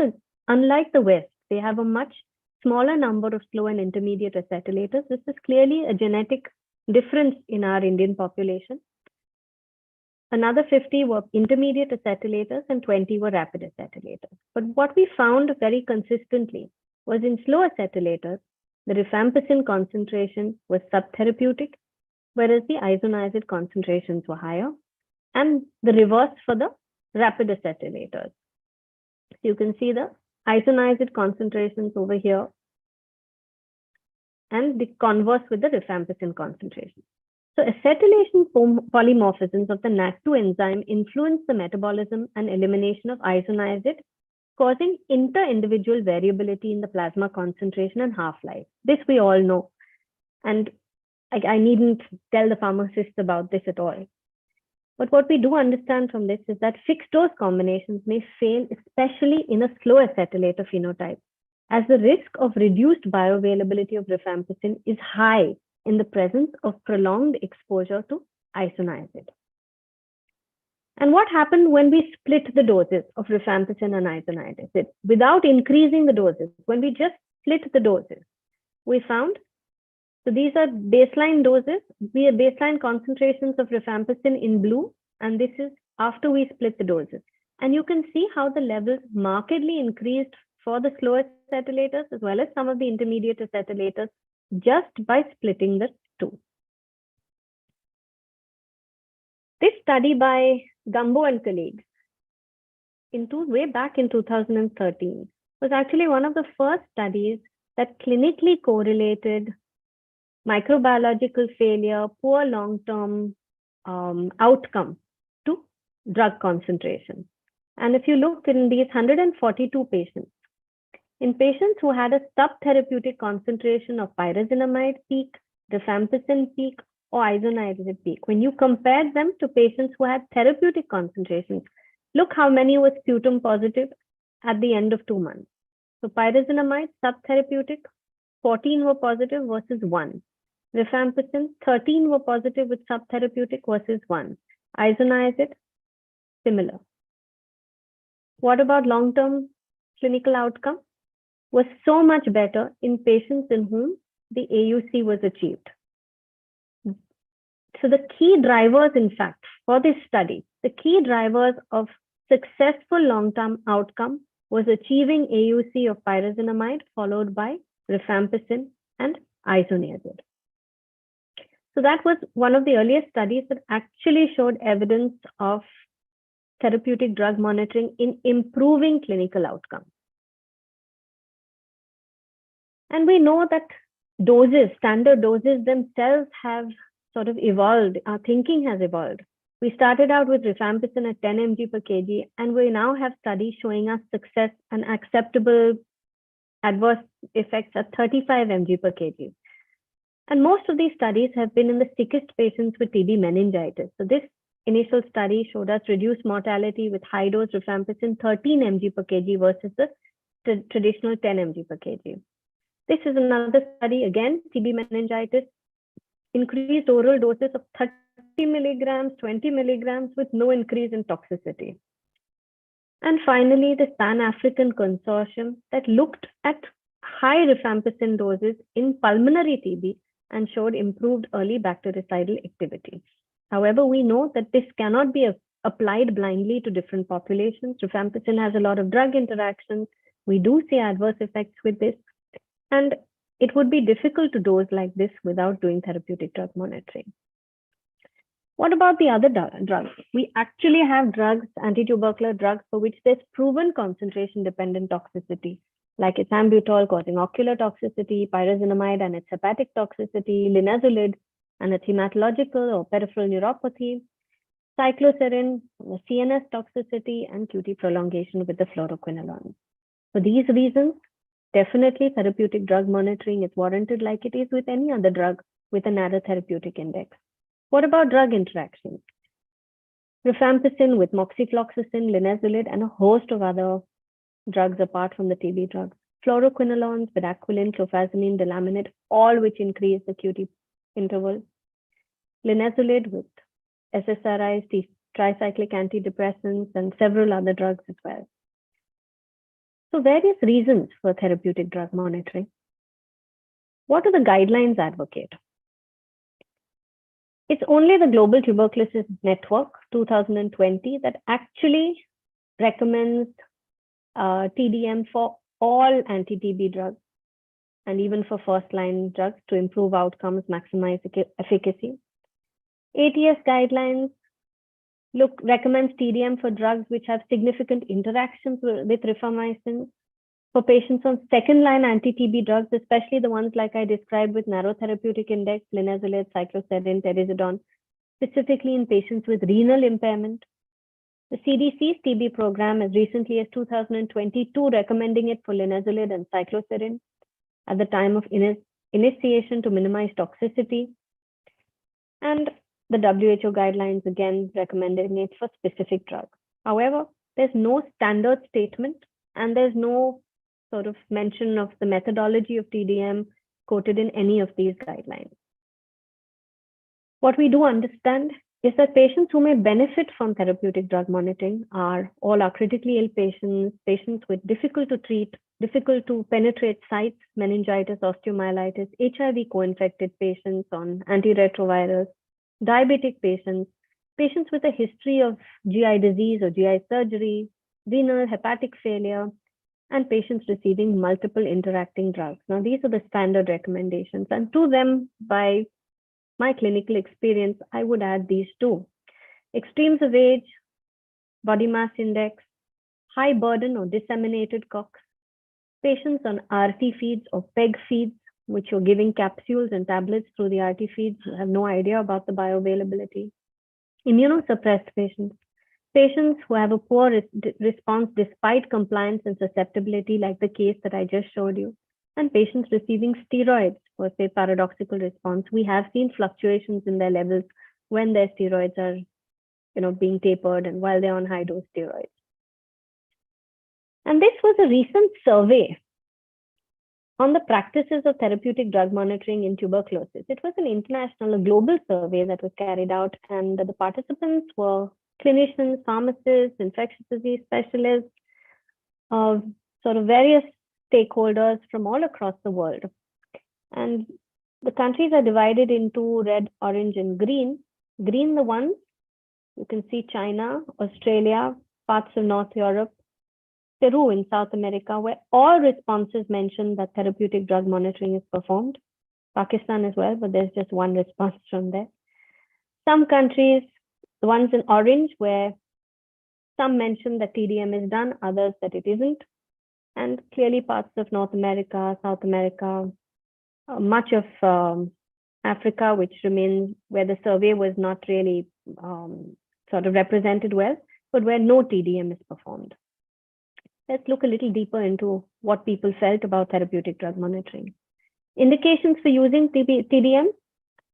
unlike the West. They have a much smaller number of slow and intermediate acetylators. This is clearly a genetic difference in our Indian population. Another 50 were intermediate acetylators and 20 were rapid acetylators. But what we found very consistently was in slow acetylators, the rifampicin concentration was subtherapeutic, whereas the isoniazid concentrations were higher, and the reverse for the rapid acetylators. So you can see the isoniazid concentrations over here, and the converse with the rifampicin concentration. So acetylation polymorphisms of the NAT2 enzyme influence the metabolism and elimination of isoniazid, causing inter-individual variability in the plasma concentration and half-life. This we all know, and I needn't tell the pharmacists about this at all. But what we do understand from this is that fixed dose combinations may fail, especially in a slow acetylator phenotype, as the risk of reduced bioavailability of rifampicin is high in the presence of prolonged exposure to isoniazid. And what happened when we split the doses of rifampicin and isoniazid? Without increasing the doses, when we just split the doses, we found, so these are baseline doses, baseline concentrations of rifampicin in blue, and this is after we split the doses. And you can see how the levels markedly increased for the slow acetylators as well as some of the intermediate acetylators just by splitting the two. This study by Gumbo and colleagues way back in 2013 was actually one of the first studies that clinically correlated microbiological failure, poor long-term outcome to drug concentration. And if you look in these 142 patients, in patients who had a subtherapeutic concentration of pyrazinamide peak, rifampicin peak, or isoniazid peak, when you compared them to patients who had therapeutic concentrations, look how many were sputum positive at the end of 2 months. So pyrazinamide subtherapeutic, 14 were positive versus 1. Rifampicin, 13 were positive with subtherapeutic versus 1. Isoniazid, similar. What about long-term clinical outcome? Was so much better in patients in whom the AUC was achieved. So the key drivers, in fact, for this study, the key drivers of successful long-term outcome was achieving AUC of pyrazinamide followed by rifampicin and isoniazid. So that was one of the earliest studies that actually showed evidence of therapeutic drug monitoring in improving clinical outcome. And we know that doses, standard doses themselves have sort of evolved. Our thinking has evolved. We started out with rifampicin at 10 mg per kg, and we now have studies showing us success and acceptable adverse effects at 35 mg per kg. And most of these studies have been in the sickest patients with TB meningitis. So this initial study showed us reduced mortality with high dose rifampicin 13 mg per kg versus the traditional 10 mg per kg. This is another study, again, TB meningitis, increased oral doses of 30 milligrams, 20 milligrams with no increase in toxicity. And finally, the Pan-African Consortium that looked at high rifampicin doses in pulmonary TB and showed improved early bactericidal activity. However, we know that this cannot be applied blindly to different populations. Rifampicin has a lot of drug interactions. We do see adverse effects with this. And it would be difficult to dose like this without doing therapeutic drug monitoring. What about the other drugs? We actually have drugs, anti-tubercular drugs, for which there's proven concentration-dependent toxicity, like ethambutol causing ocular toxicity, pyrazinamide and its hepatic toxicity, linezolid and its hematological or peripheral neuropathy, cycloserine, the CNS toxicity, and QT prolongation with the fluoroquinolones. For these reasons, definitely therapeutic drug monitoring is warranted like it is with any other drug with a narrow therapeutic index. What about drug interactions? Rifampicin with moxifloxacin, linezolid, and a host of other drugs apart from the TB drugs. Fluoroquinolones, bedaquiline, clofazimine, delaminate, all which increase the QT interval. Linezolid with SSRIs, tricyclic antidepressants, and several other drugs as well. So various reasons for therapeutic drug monitoring. What do the guidelines advocate? It's only the Global Tuberculosis Network 2020 that actually recommends TDM for all anti-TB drugs and even for first-line drugs to improve outcomes, maximize efficacy. ATS guidelines recommends TDM for drugs which have significant interactions with rifamycin. For patients on second-line anti-TB drugs, especially the ones like I described with narrow therapeutic index, linezolid, cycloserine, terazodan, specifically in patients with renal impairment. The CDC's TB program as recently as 2022 recommending it for linezolid and cycloserine at the time of initiation to minimize toxicity. And the WHO guidelines again recommending it for specific drugs. However, there's no standard statement and there's no sort of mention of the methodology of TDM quoted in any of these guidelines. What we do understand is that patients who may benefit from therapeutic drug monitoring are critically ill patients, patients with difficult to treat, difficult to penetrate sites, meningitis, osteomyelitis, HIV co-infected patients on antiretrovirals, diabetic patients, patients with a history of GI disease or GI surgery, renal, hepatic failure, and patients receiving multiple interacting drugs. Now, these are the standard recommendations, and to them, by my clinical experience, I would add these two: extremes of age, body mass index, high burden or disseminated cox, patients on RT feeds or PEG feeds, which you're giving capsules and tablets through the RT feeds, have no idea about the bioavailability, immunosuppressed patients, patients who have a poor response despite compliance and susceptibility, like the case that I just showed you, and patients receiving steroids for, say, paradoxical response. We have seen fluctuations in their levels when their steroids are, being tapered and while they're on high dose steroids. And this was a recent survey on the practices of therapeutic drug monitoring in tuberculosis. It was an international, a global survey that was carried out, and the participants were clinicians, pharmacists, infectious disease specialists, sort of various stakeholders from all across the world. And the countries are divided into red, orange, and green. Green, the ones, you can see China, Australia, parts of North Europe, Peru in South America, where all responses mention that therapeutic drug monitoring is performed. Pakistan as well, but there's just one response from there. Some countries, the ones in orange, where some mention that TDM is done, others that it isn't. And clearly parts of North America, South America, much of Africa, which remains where the survey was not really sort of represented well, but where no TDM is performed. Let's look a little deeper into what people felt about therapeutic drug monitoring. Indications for using TDM,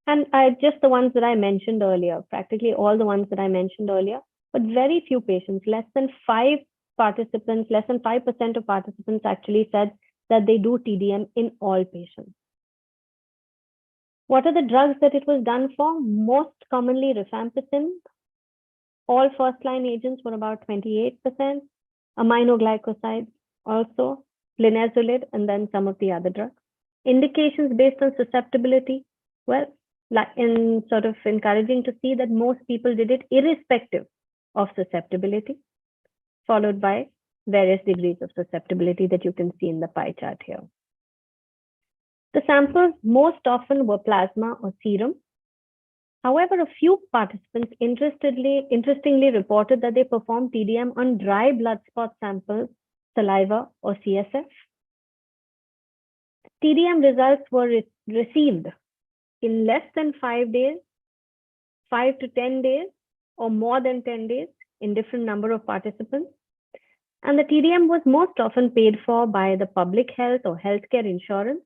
and just the ones that I mentioned earlier, practically all the ones that I mentioned earlier, but very few patients, less than 5% of participants actually said that they do TDM in all patients. What are the drugs that it was done for? Most commonly rifampicin. All first-line agents were about 28%. Aminoglycosides also, linezolid, and then some of the other drugs. Indications based on susceptibility, well, in sort of encouraging to see that most people did it irrespective of susceptibility, followed by various degrees of susceptibility that you can see in the pie chart here. The samples most often were plasma or serum. However, a few participants interestingly reported that they performed TDM on dry blood spot samples, saliva, or CSF. TDM results were received in less than 5 days, 5 to 10 days, or more than 10 days in different number of participants. And the TDM was most often paid for by the public health or healthcare insurance,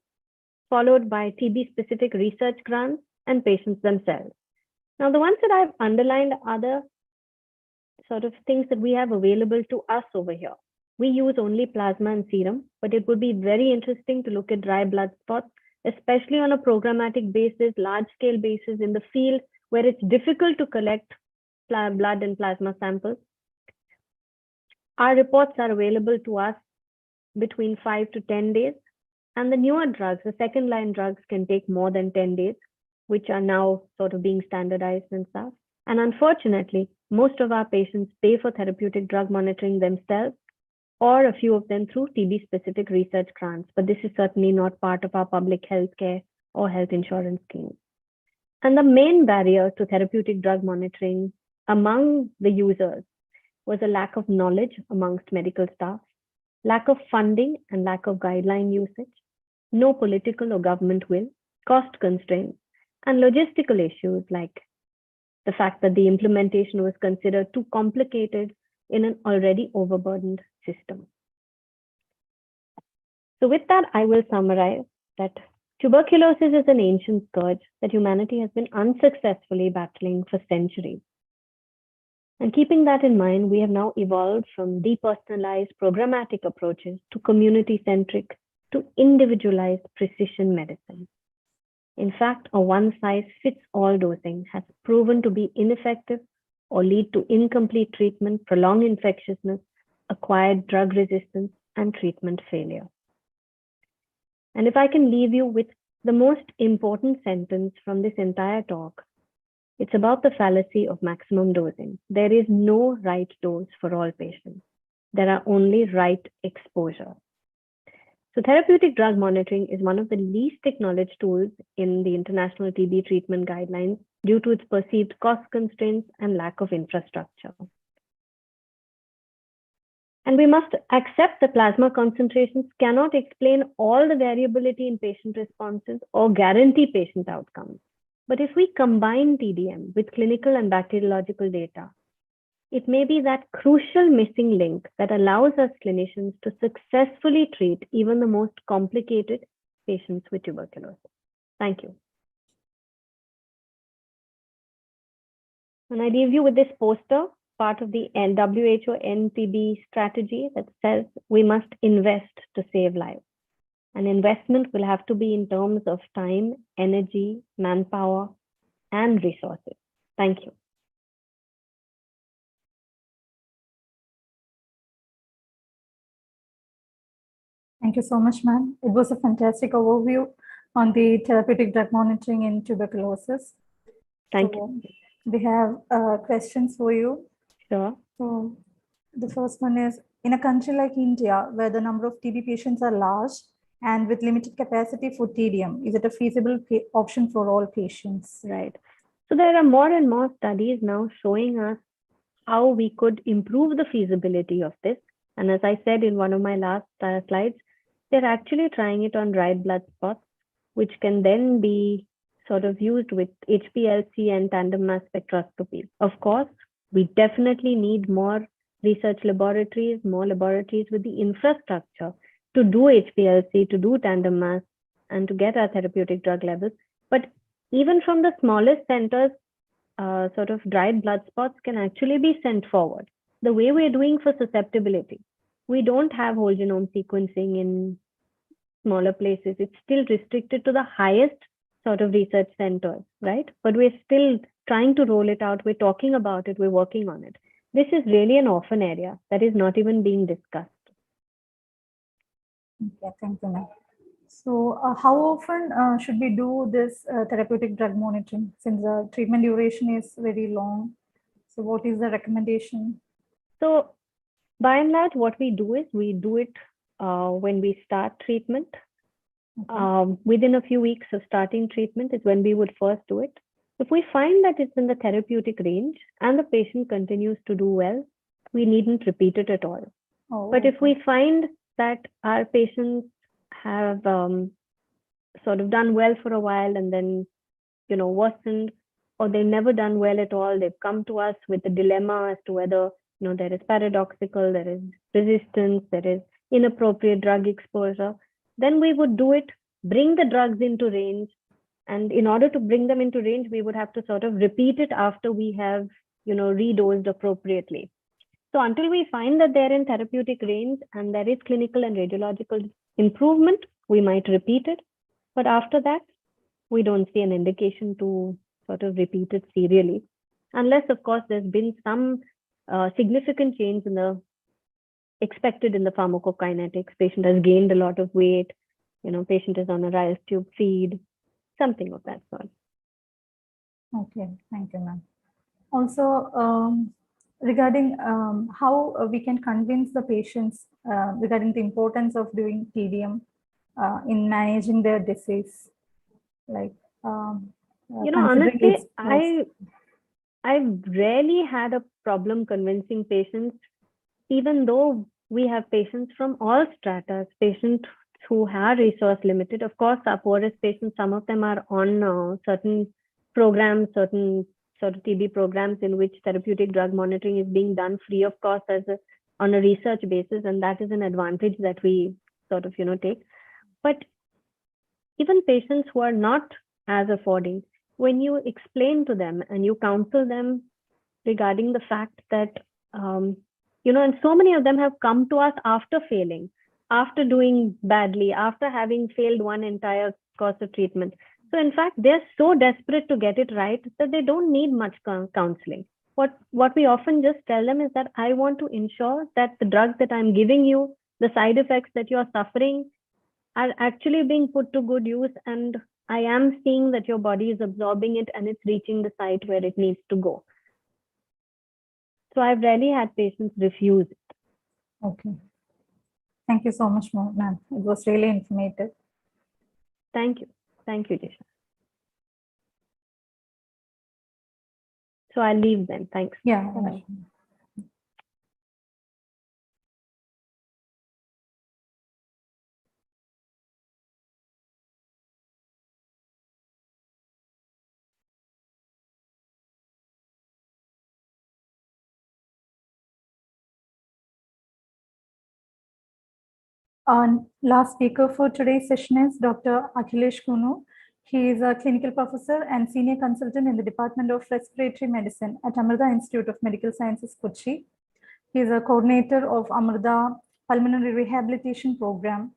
followed by TB-specific research grants and patients themselves. Now, the ones that I've underlined are the sort of things that we have available to us over here. We use only plasma and serum, but it would be very interesting to look at dry blood spots, especially on a programmatic basis, large-scale basis in the field where it's difficult to collect blood and plasma samples. Our reports are available to us between 5 to 10 days, and the newer drugs, the second-line drugs, can take more than 10 days, which are now sort of being standardized and stuff. And unfortunately, most of our patients pay for therapeutic drug monitoring themselves, or a few of them through TB-specific research grants, but this is certainly not part of our public health care or health insurance schemes. And the main barrier to therapeutic drug monitoring among the users was a lack of knowledge amongst medical staff, lack of funding and lack of guideline usage, no political or government will, cost constraints, and logistical issues like the fact that the implementation was considered too complicated in an already overburdened system. So with that, I will summarize that tuberculosis is an ancient scourge that humanity has been unsuccessfully battling for centuries. And keeping that in mind, we have now evolved from depersonalized programmatic approaches to community-centric to individualized precision medicine. In fact, a one-size-fits-all dosing has proven to be ineffective or lead to incomplete treatment, prolonged infectiousness, acquired drug resistance, and treatment failure. And if I can leave you with the most important sentence from this entire talk, it's about the fallacy of maximum dosing. There is no right dose for all patients. There are only right exposure. So therapeutic drug monitoring is one of the least acknowledged tools in the international TB treatment guidelines due to its perceived cost constraints and lack of infrastructure. And we must accept that plasma concentrations cannot explain all the variability in patient responses or guarantee patient outcomes. But if we combine TDM with clinical and bacteriological data, it may be that crucial missing link that allows us clinicians to successfully treat even the most complicated patients with tuberculosis. Thank you. And I leave you with this poster, part of the WHO NTB strategy that says we must invest to save lives. And investment will have to be in terms of time, energy, manpower, and resources. Thank you. Thank you so much, ma'am. It was a fantastic overview on the therapeutic drug monitoring in tuberculosis. Thank you. We have questions for you. Sure. So the first one is, in a country like India, where the number of TB patients are large and with limited capacity for TDM, is it a feasible option for all patients? Right. So there are more and more studies now showing us how we could improve the feasibility of this. And as I said in one of my last slides, they're actually trying it on dried blood spots, which can then be sort of used with HPLC and tandem mass spectroscopy. Of course, we definitely need more research laboratories, more laboratories with the infrastructure to do HPLC, to do tandem mass, and to get our therapeutic drug levels. But even from the smallest centers, sort of dried blood spots can actually be sent forward. The way we're doing for susceptibility, we don't have whole genome sequencing in smaller places. It's still restricted to the highest sort of research centers, right? But we're still trying to roll it out. We're talking about it. We're working on it. This is really an orphan area that is not even being discussed. Okay, thank you, ma'am. So how often should we do this therapeutic drug monitoring, since the treatment duration is very long? So what is the recommendation? So by and large, what we do is we do it when we start treatment. Okay. Within a few weeks of starting treatment is when we would first do it. If we find that it's in the therapeutic range and the patient continues to do well, we needn't repeat it at all. Oh, But if okay. we find that our patients have sort of done well for a while and then, worsened, or they've never done well at all, they've come to us with a dilemma as to whether, there is paradoxical, there is resistance, there is inappropriate drug exposure, then we would do it, bring the drugs into range. And in order to bring them into range, we would have to sort of repeat it after we have, redosed appropriately. So until we find that they're in therapeutic range and there is clinical and radiological improvement, we might repeat it. But after that, we don't see an indication to sort of repeat it serially, unless, of course, there's been some significant change in the expected in the pharmacokinetics. Patient has gained a lot of weight, patient is on a rice tube feed, something of that sort. Okay, thank you, ma'am. Also, regarding how we can convince the patients regarding the importance of doing TDM in managing their disease, like honestly, I've rarely had a problem convincing patients, even though we have patients from all stratas, patients who are resource limited. Of course, our poorest patients, some of them are on certain programs, certain sort of TB programs in which therapeutic drug monitoring is being done free of cost on a research basis, and that is an advantage that we sort of take. But even patients who are not as affording, when you explain to them and you counsel them regarding the fact that and so many of them have come to us after failing, after doing badly, after having failed one entire course of treatment. So in fact, they're so desperate to get it right that they don't need much counseling. What we often just tell them is that I want to ensure that the drugs that I'm giving you, the side effects that you're suffering, are actually being put to good use, and I am seeing that your body is absorbing it and it's reaching the site where it needs to go. So I've rarely had patients refuse it. Okay. Thank you so much, ma'am. It was really informative. Thank you. Thank you, Disha. So I'll leave then. Thanks. Yeah. Our last speaker for today's session is Dr. Akhilesh Kunu. He is a clinical professor and senior consultant in the Department of Respiratory Medicine at Amrita Institute of Medical Sciences, Kochi. He is a coordinator of Amrita Pulmonary Rehabilitation Program,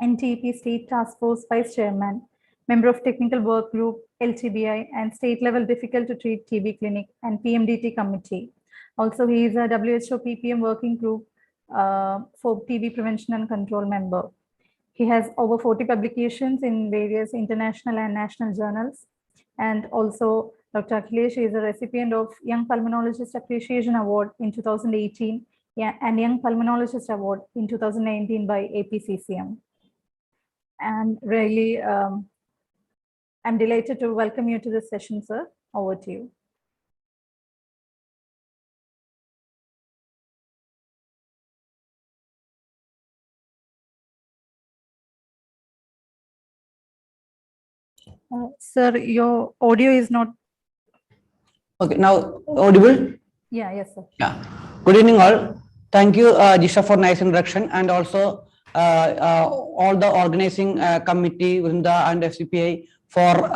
NTP State Task Force Vice Chairman, member of Technical Work Group, LTBI, and State Level Difficult to Treat TB Clinic and PMDT Committee. Also, he is a WHO PPM Working Group for TB Prevention and Control member. He has over 40 publications in various international and national journals. And also, Dr. Akhilesh is a recipient of Young Pulmonologist Appreciation Award in 2018 and Young Pulmonologist Award in 2019 by APCCM. And really, I'm delighted to welcome you to this session, sir. Over to you. Sir, your audio is not. Okay, now audible? Yeah, yes, sir. Yeah. Good evening, all. Thank you, Jisha, for nice introduction, and also all the organizing committee within the and FCPI for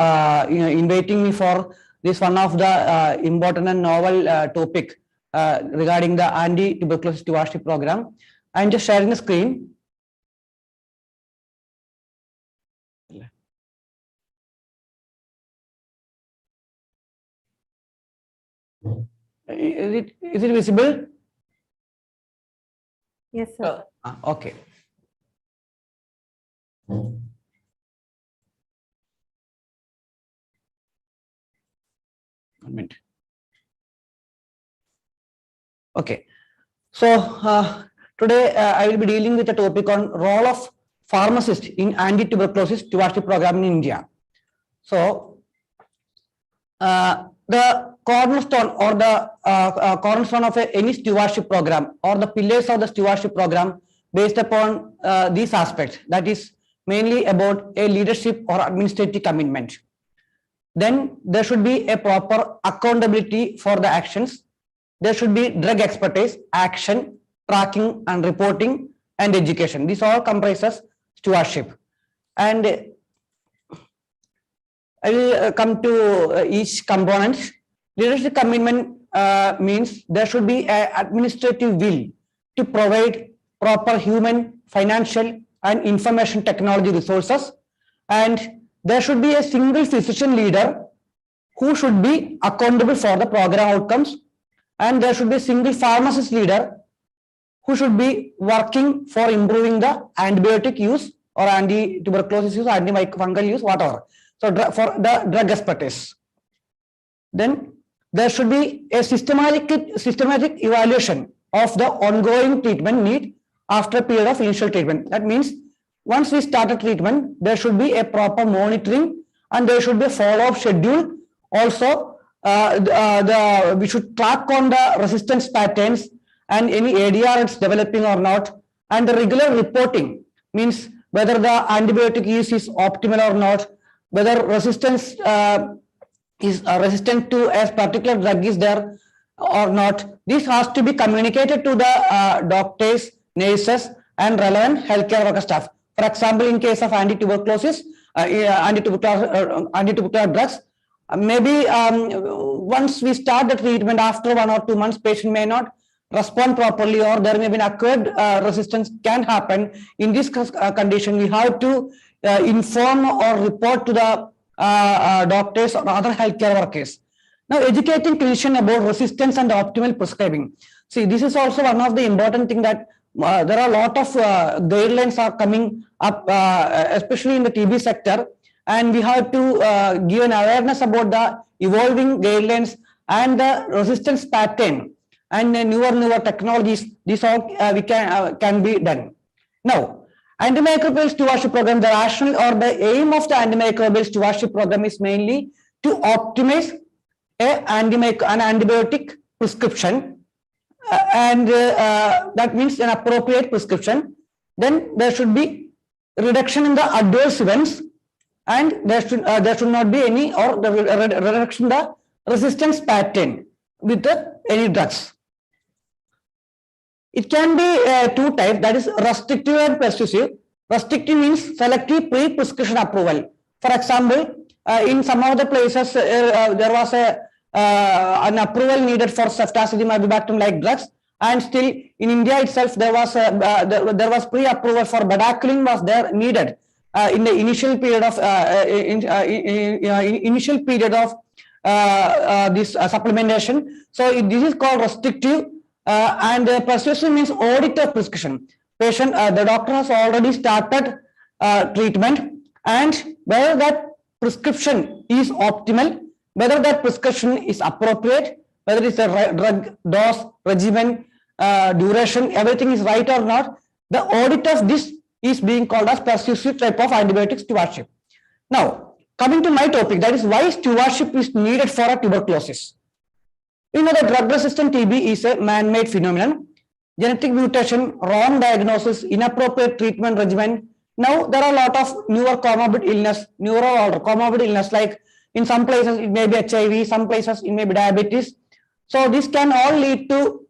inviting me for this one of the important and novel topic regarding the anti-tuberculosis stewardship program. I'm just sharing the screen. Is it visible? Yes, sir. Okay. One minute. Okay. So today I will be dealing with a topic on role of pharmacist in anti-tuberculosis stewardship program in India. So the cornerstone or the cornerstone of any stewardship program or the pillars of the stewardship program based upon these aspects, that is mainly about a leadership or administrative commitment. Then there should be a proper accountability for the actions. There should be drug expertise, action, tracking and reporting, and education. This all comprises stewardship. And I will come to each component. Leadership commitment means there should be an administrative will to provide proper human, financial, and information technology resources. And there should be a single physician leader who should be accountable for the program outcomes. And there should be a single pharmacist leader who should be working for improving the antibiotic use or anti-tuberculosis use, antifungal use, whatever. So for the drug expertise. Then there should be a systematic evaluation of the ongoing treatment need after a period of initial treatment. That means once we start a treatment, there should be a proper monitoring and there should be a follow-up schedule. Also, we should track on the resistance patterns and any ADR it's developing or not. And the regular reporting means whether the antibiotic use is optimal or not, whether resistance is resistant to a particular drug is there or not. This has to be communicated to the doctors, nurses, and relevant healthcare worker staff. For example, in case of anti-tuberculosis, anti-tubercular drugs, maybe once we start the treatment after 1 or 2 months, patient may not respond properly, or there may be an acquired resistance can happen. In this condition, we have to inform or report to the doctors or other healthcare workers. Now, educating clinician about resistance and optimal prescribing. See, this is also one of the important thing that there are a lot of guidelines are coming up, especially in the TB sector, and we have to give an awareness about the evolving guidelines and the resistance pattern and the newer technologies. This all we can be done. Now, antimicrobial stewardship program, the rationale or the aim of the antimicrobial stewardship program is mainly to optimize an antibiotic prescription, and that means an appropriate prescription. Then there should be reduction in the adverse events, and there should not be any, or the reduction in the resistance pattern with any drugs. It can be two types, that is restrictive and persuasive. Restrictive means selective pre-prescription approval. For example, in some of the places there was an approval needed for ceftazidime, avibactam like drugs, and still in India itself there was pre-approval for bedaquiline was there needed in the initial period of this supplementation. So this is called restrictive. And persuasive means audit of prescription. Patient, the doctor has already started treatment, and whether that prescription is optimal, whether that prescription is appropriate, whether it's a drug dose, regimen, duration, everything is right or not. The audit of this is being called as persuasive type of antibiotic stewardship. Now, coming to my topic, that is why stewardship is needed for a tuberculosis. You know, the drug-resistant TB is a man-made phenomenon. Genetic mutation, wrong diagnosis, inappropriate treatment regimen. Now, there are a lot of newer comorbid illness, comorbid illness, like in some places it may be HIV, some places it may be diabetes. So this can all lead to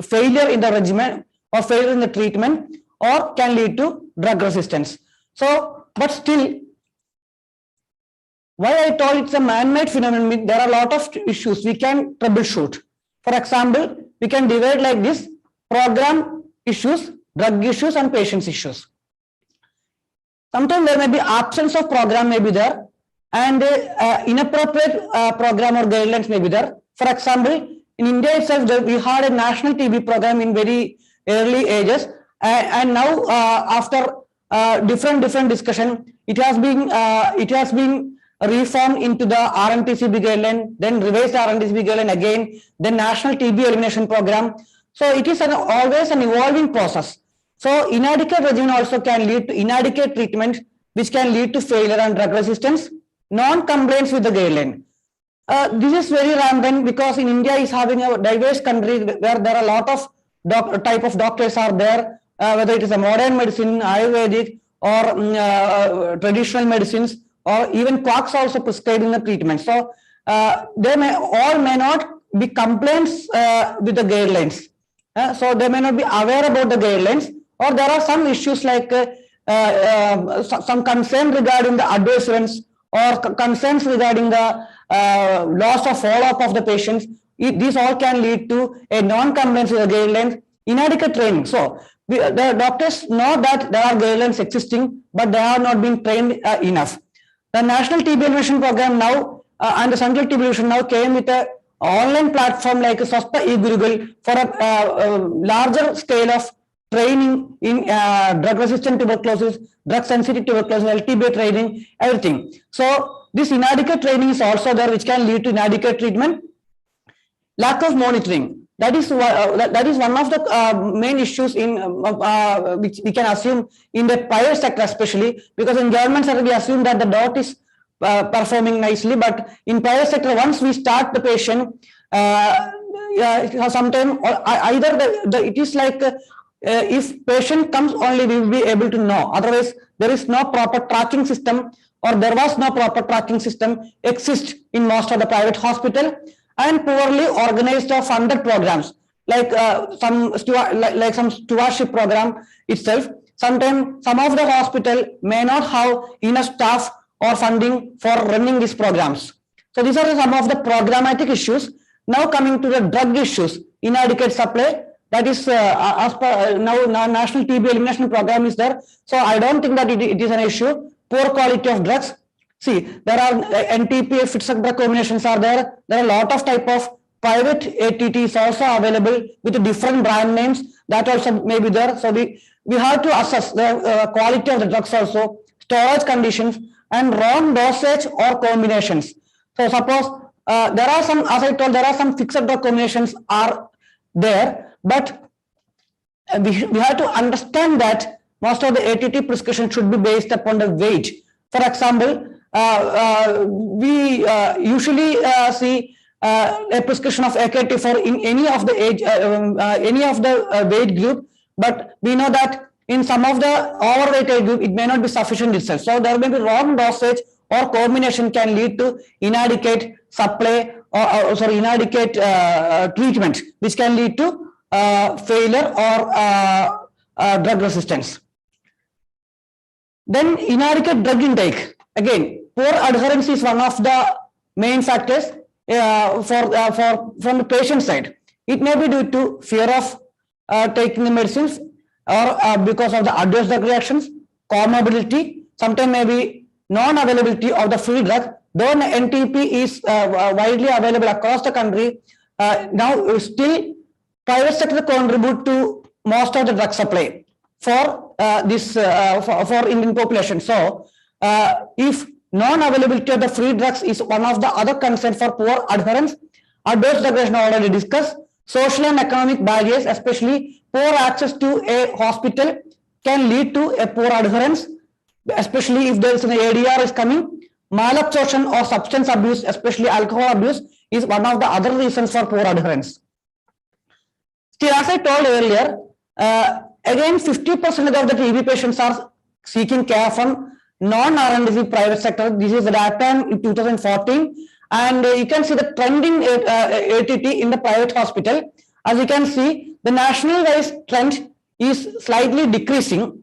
failure in the regimen or failure in the treatment, or can lead to drug resistance. So, but still, why I told it's a man-made phenomenon, there are a lot of issues we can troubleshoot. For example, we can divide like this: program issues, drug issues, and patients issues. Sometimes there may be absence of program may be there, and inappropriate program or guidelines may be there. For example, in India itself, we had a national TB program in very early ages, and now after different discussion, it has been reformed into the RNTCB guideline, then revised RNTCB guideline again, then national TB elimination program. So it is always an evolving process. So inadequate regimen also can lead to inadequate treatment which can lead to failure and drug resistance, non-compliance with the guideline. This is very rampant because in India is having a diverse country where there are a lot of type of doctors are there, whether it is a modern medicine, Ayurvedic, or traditional medicines, or even quacks also prescribing the treatment. So they may not be compliance with the guidelines. So they may not be aware about the guidelines, or there are some issues like some concern regarding the adverse events or concerns regarding the loss of follow-up of the patients. These all can lead to a non-compliance with the guidelines, inadequate training. So the doctors know that there are guidelines existing, but they have not been trained enough. The National TB Elimination Program now and the Central TB Elimination now came with a online platform like Swasthya e-Gurukul for a larger scale of training in drug-resistant tuberculosis, drug-sensitive tuberculosis, LTB training, everything. So this inadequate training is also there, which can lead to inadequate treatment. Lack of monitoring. That is one of the main issues in which we can assume in the private sector, especially because in government sector we assume that the dot is performing nicely, but in private sector, once we start the patient, sometimes either it is like if patient comes only, we will be able to know. Otherwise, there is no proper tracking system, or there was no proper tracking system exist in most of the private hospital, and poorly organized or funded programs like some stewardship program itself. Sometimes some of the hospital may not have enough staff or funding for running these programs. So these are some of the programmatic issues. Now coming to the drug issues, inadequate supply. That is as per now National TB Elimination Program is there. So I don't think that it is an issue. Poor quality of drugs. See, there are NTP, fixed drug combinations are there. There are a lot of type of private ATTs also available with different brand names. That also may be there. So we have to assess the quality of the drugs also, storage conditions, and wrong dosage or combinations. So suppose there are some, as I told, there are some fixed drug combinations are there, but we have to understand that most of the ATT prescription should be based upon the weight. For example, we usually see a prescription of AK-24 in any of the age, any of the weight group, but we know that in some of the overweight age group, it may not be sufficient itself. So there may be wrong dosage or combination can lead to inadequate supply or sorry, inadequate treatment, which can lead to failure or drug resistance. Then inadequate drug intake. Again, poor adherence is one of the main factors from the patient side. It may be due to fear of taking the medicines, or because of the adverse drug reactions, comorbidity, sometimes maybe non-availability of the free drug. Though NTP is widely available across the country, now still private sector contribute to most of the drug supply for this for Indian population. So if non-availability of the free drugs is one of the other concerns for poor adherence, adverse drug reaction already discussed. Social and economic barriers, especially poor access to a hospital, can lead to a poor adherence, especially if there is an ADR is coming. Malabsorption or substance abuse, especially alcohol abuse, is one of the other reasons for poor adherence. Still, as I told earlier, again 50% of the TB patients are seeking care from non-RNDC private sector. This is the data in 2014. And you can see the trending ATT in the private hospital. As you can see, the national-wise trend is slightly decreasing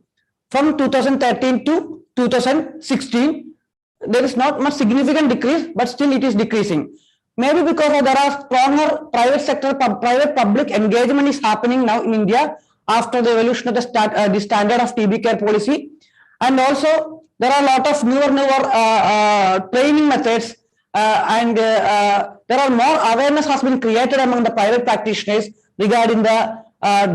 from 2013 to 2016. There is not much significant decrease, but still it is decreasing. Maybe because of there are stronger private sector, private public engagement is happening now in India after the evolution of the standard of TB care policy. And also there are a lot of newer training methods. There are more awareness has been created among the private practitioners regarding the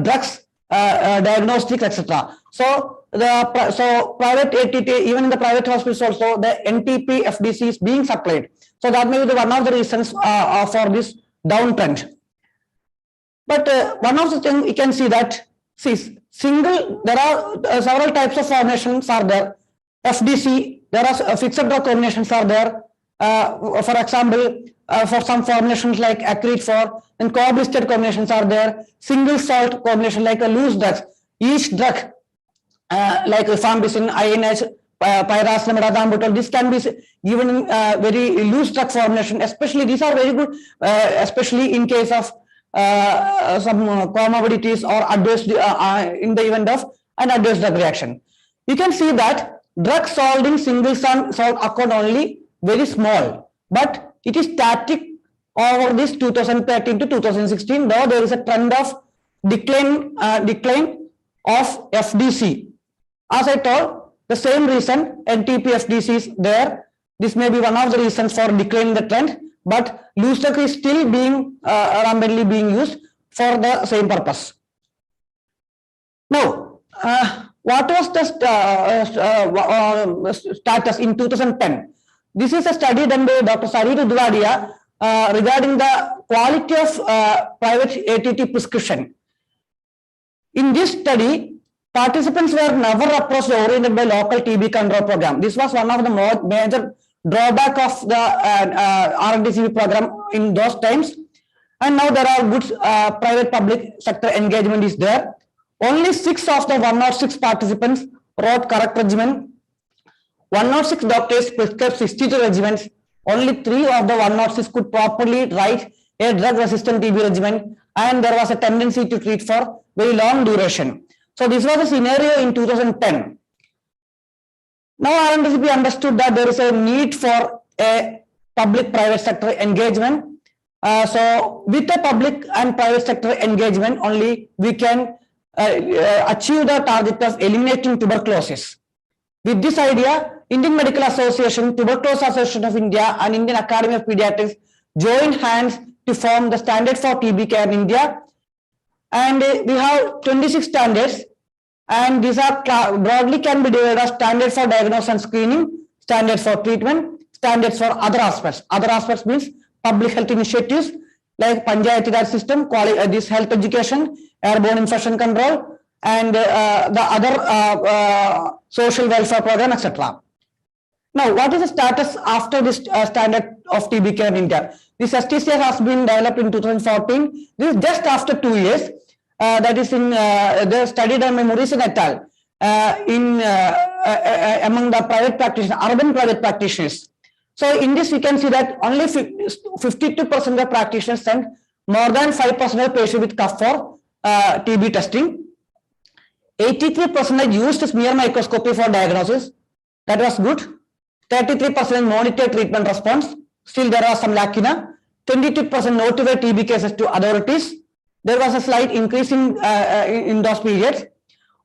drugs, diagnostics, etc. So private ATT, even in the private hospitals also, the NTP FDC is being supplied. So that may be one of the reasons for this downtrend. But one of the things we can see that there are several types of formations are there. FDC, there are fixed drug combinations are there. For example, for some formulations like Acrid-4, then co-blistered combinations are there. Single salt combination like a loose drugs. Each drug like rifampicin, INH, pyrazinamide, ethambutol, this can be given in very loose drug formulation. Especially these are very good, especially in case of some comorbidities or adverse in the event of an adverse drug reaction. You can see that drug sold in single salt account only very small, but it is static over this 2013 to 2016. Though there is a trend of decline of FDC. As I told, the same reason NTP FDC is there. This may be one of the reasons for declining the trend, but loose drug is still being rampantly being used for the same purpose. Now, what was the status in 2010? This is a study done by Dr. Sari Rudwadia regarding the quality of private ATT prescription. In this study, participants were never approached or oriented by local TB control program. This was one of the major drawback of the RNTCP program in those times. And now there are good private public sector engagement is there. Only 6 of the 106 participants wrote correct regimen. 106 doctors prescribed 62 regimens. Only 3 of the 106 could properly write a drug-resistant TB regimen, and there was a tendency to treat for very long duration. So this was a scenario in 2010. Now RNTCP understood that there is a need for a public-private sector engagement. So with the public and private sector engagement only, we can achieve the target of eliminating tuberculosis. With this idea, Indian Medical Association, Tuberculosis Association of India and Indian Academy of Pediatrics joined hands to form the standard for TB care in India. And we have 26 standards, and these are broadly can be divided as standards for diagnosis and screening, standards for treatment, standards for other aspects. Other aspects means public health initiatives like Panchayati Raj system, this health education, airborne infection control, and the other social welfare program, etc. Now, what is the status after this standard of TB care in India? This STCR has been developed in 2014. This is just after 2 years. That is in the study done by Morrison et al. Among the private practitioners, urban private practitioners. So in this, we can see that only 52% of practitioners sent more than 5% of patients with cough for TB testing. 83% used smear microscopy for diagnosis. That was good. 33% monitored treatment response. Still, there was some lacuna. 22% notified TB cases to authorities. There was a slight increase in those periods.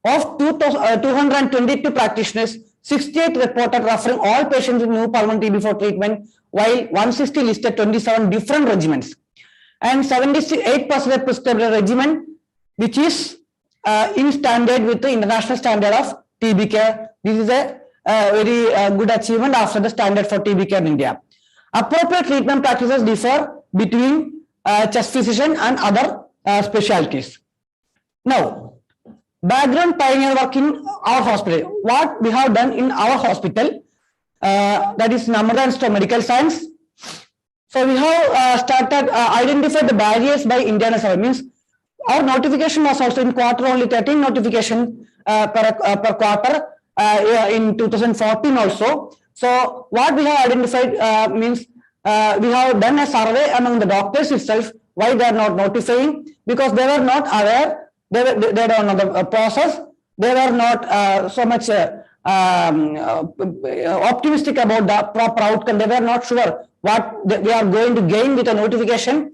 Of 222 practitioners, 68 reported referring all patients with new pulmonary TB for treatment, while 160 listed 27 different regimens. And 78% prescribed a regimen which is in standard with the international standard of TB care. This is a very good achievement after the standard for TB care in India. Appropriate treatment practices differ between chest physician and other specialties. Now, background pioneer work in our hospital. What we have done in our hospital, that is Namardan Store Medical Science. So we have started identify the barriers by internal survey. Means our notification was also in quarter only 13 notification per quarter in 2014 also. So what we have identified means we have done a survey among the doctors itself. Why they are not notifying? Because they were not aware. They don't know the process. They were not so much optimistic about the proper outcome. They were not sure what we are going to gain with a notification.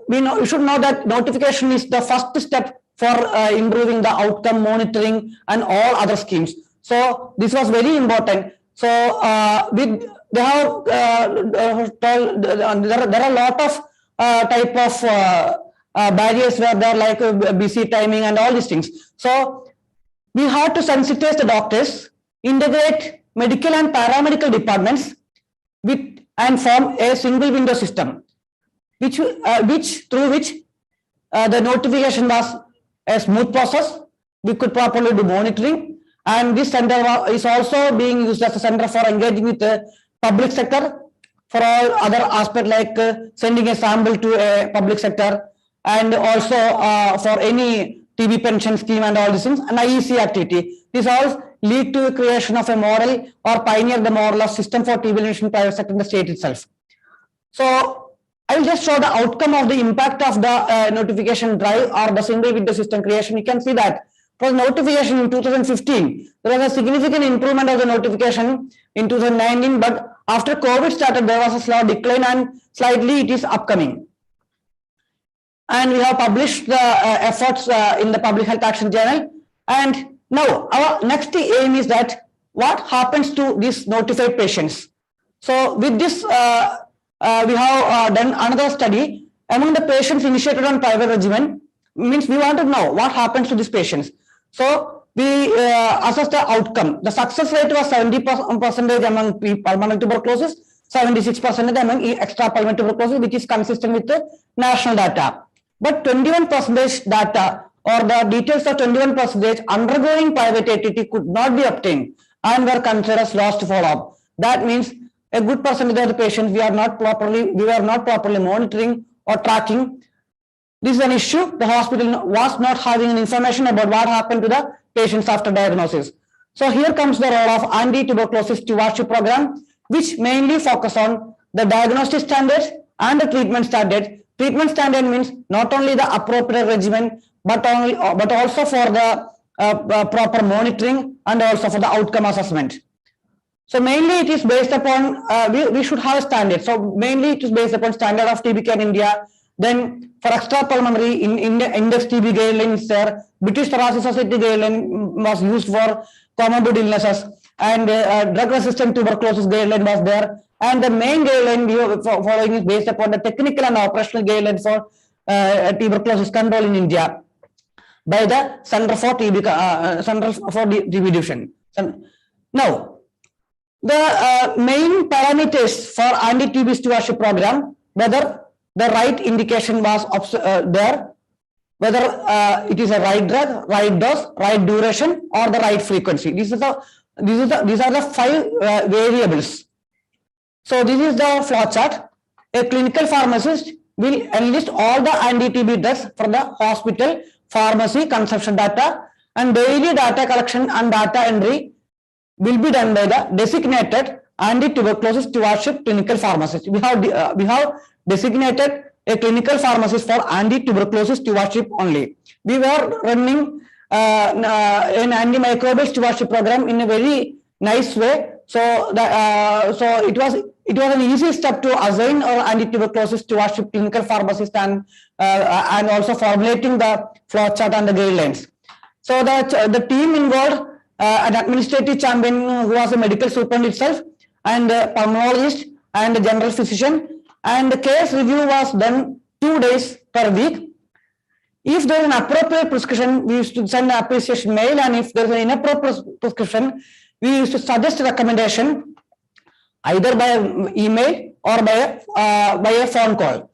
We should know that notification is the first step for improving the outcome monitoring and all other schemes. So this was very important. So they have told there are a lot of type of barriers where they're like busy timing and all these things. So we have to sensitize the doctors, integrate medical and paramedical departments with and form a single window system, through which the notification was a smooth process. We could properly do monitoring And this center is also being used as a center for engaging with the public sector for all other aspects like sending a sample to a public sector, and also for any TB pension scheme and all these things, and IEC activity. This all lead to the creation of a model or pioneer the model of system for TB elimination private sector in the state itself. So I will just show the outcome of the impact of the notification drive or the single window system creation. You can see that for notification in 2015, there was a significant improvement of the notification in 2019, but after COVID started, there was a slow decline and slightly it is upcoming. And we have published the efforts in the Public Health Action Journal. And now our next aim is that what happens to these notified patients. So with this, we have done another study among the patients initiated on private regimen. Means we want to know what happens to these patients. So we assess the outcome. The success rate was 70% among pulmonary tuberculosis, 76% among extrapulmonary tuberculosis, which is consistent with the national data. But 21% data or the details of 21% undergoing private ATT could not be obtained and were considered as lost follow-up. That means a good percentage of the patients we were not properly monitoring or tracking. This is an issue. The hospital was not having information about what happened to the patients after diagnosis. So here comes the role of anti-tuberculosis stewardship program, which mainly focus on the diagnostic standards and the treatment standard. Treatment standard means not only the appropriate regimen, but also for the proper monitoring and also for the outcome assessment. So mainly it is based upon, we should have a standard. So mainly it is based upon standard of TB care in India. Then for extrapulmonary index TB guidelines there, British Thoracic Society guideline was used for comorbid illnesses, and drug-resistant tuberculosis guideline was there. And the main guideline we are following is based upon the technical and operational guidelines for tuberculosis control in India by the Center for TB Division. Now, the main parameters for anti-TB stewardship program, whether the right indication was there, whether it is a right drug, right dose, right duration, or the right frequency. These are the 5 variables. So this is the flow chart. A clinical pharmacist will enlist all the anti-TB drugs for the hospital, pharmacy, consumption data, and daily data collection and data entry will be done by the designated anti-tuberculosis stewardship clinical pharmacist. We have designated a clinical pharmacist for anti-tuberculosis stewardship only. We were running an antimicrobial stewardship program in a very nice way. So it was an easy step to assign our anti-tuberculosis stewardship clinical pharmacist and also formulating the flow chart and the guidelines. So the team involved an administrative champion who was a medical superintendent itself, and a pulmonologist and a general physician, and the case review was done 2 days per week. If there is an appropriate prescription, we used to send an appreciation mail, and if there is an inappropriate prescription, we used to suggest a recommendation either by email or by a phone call.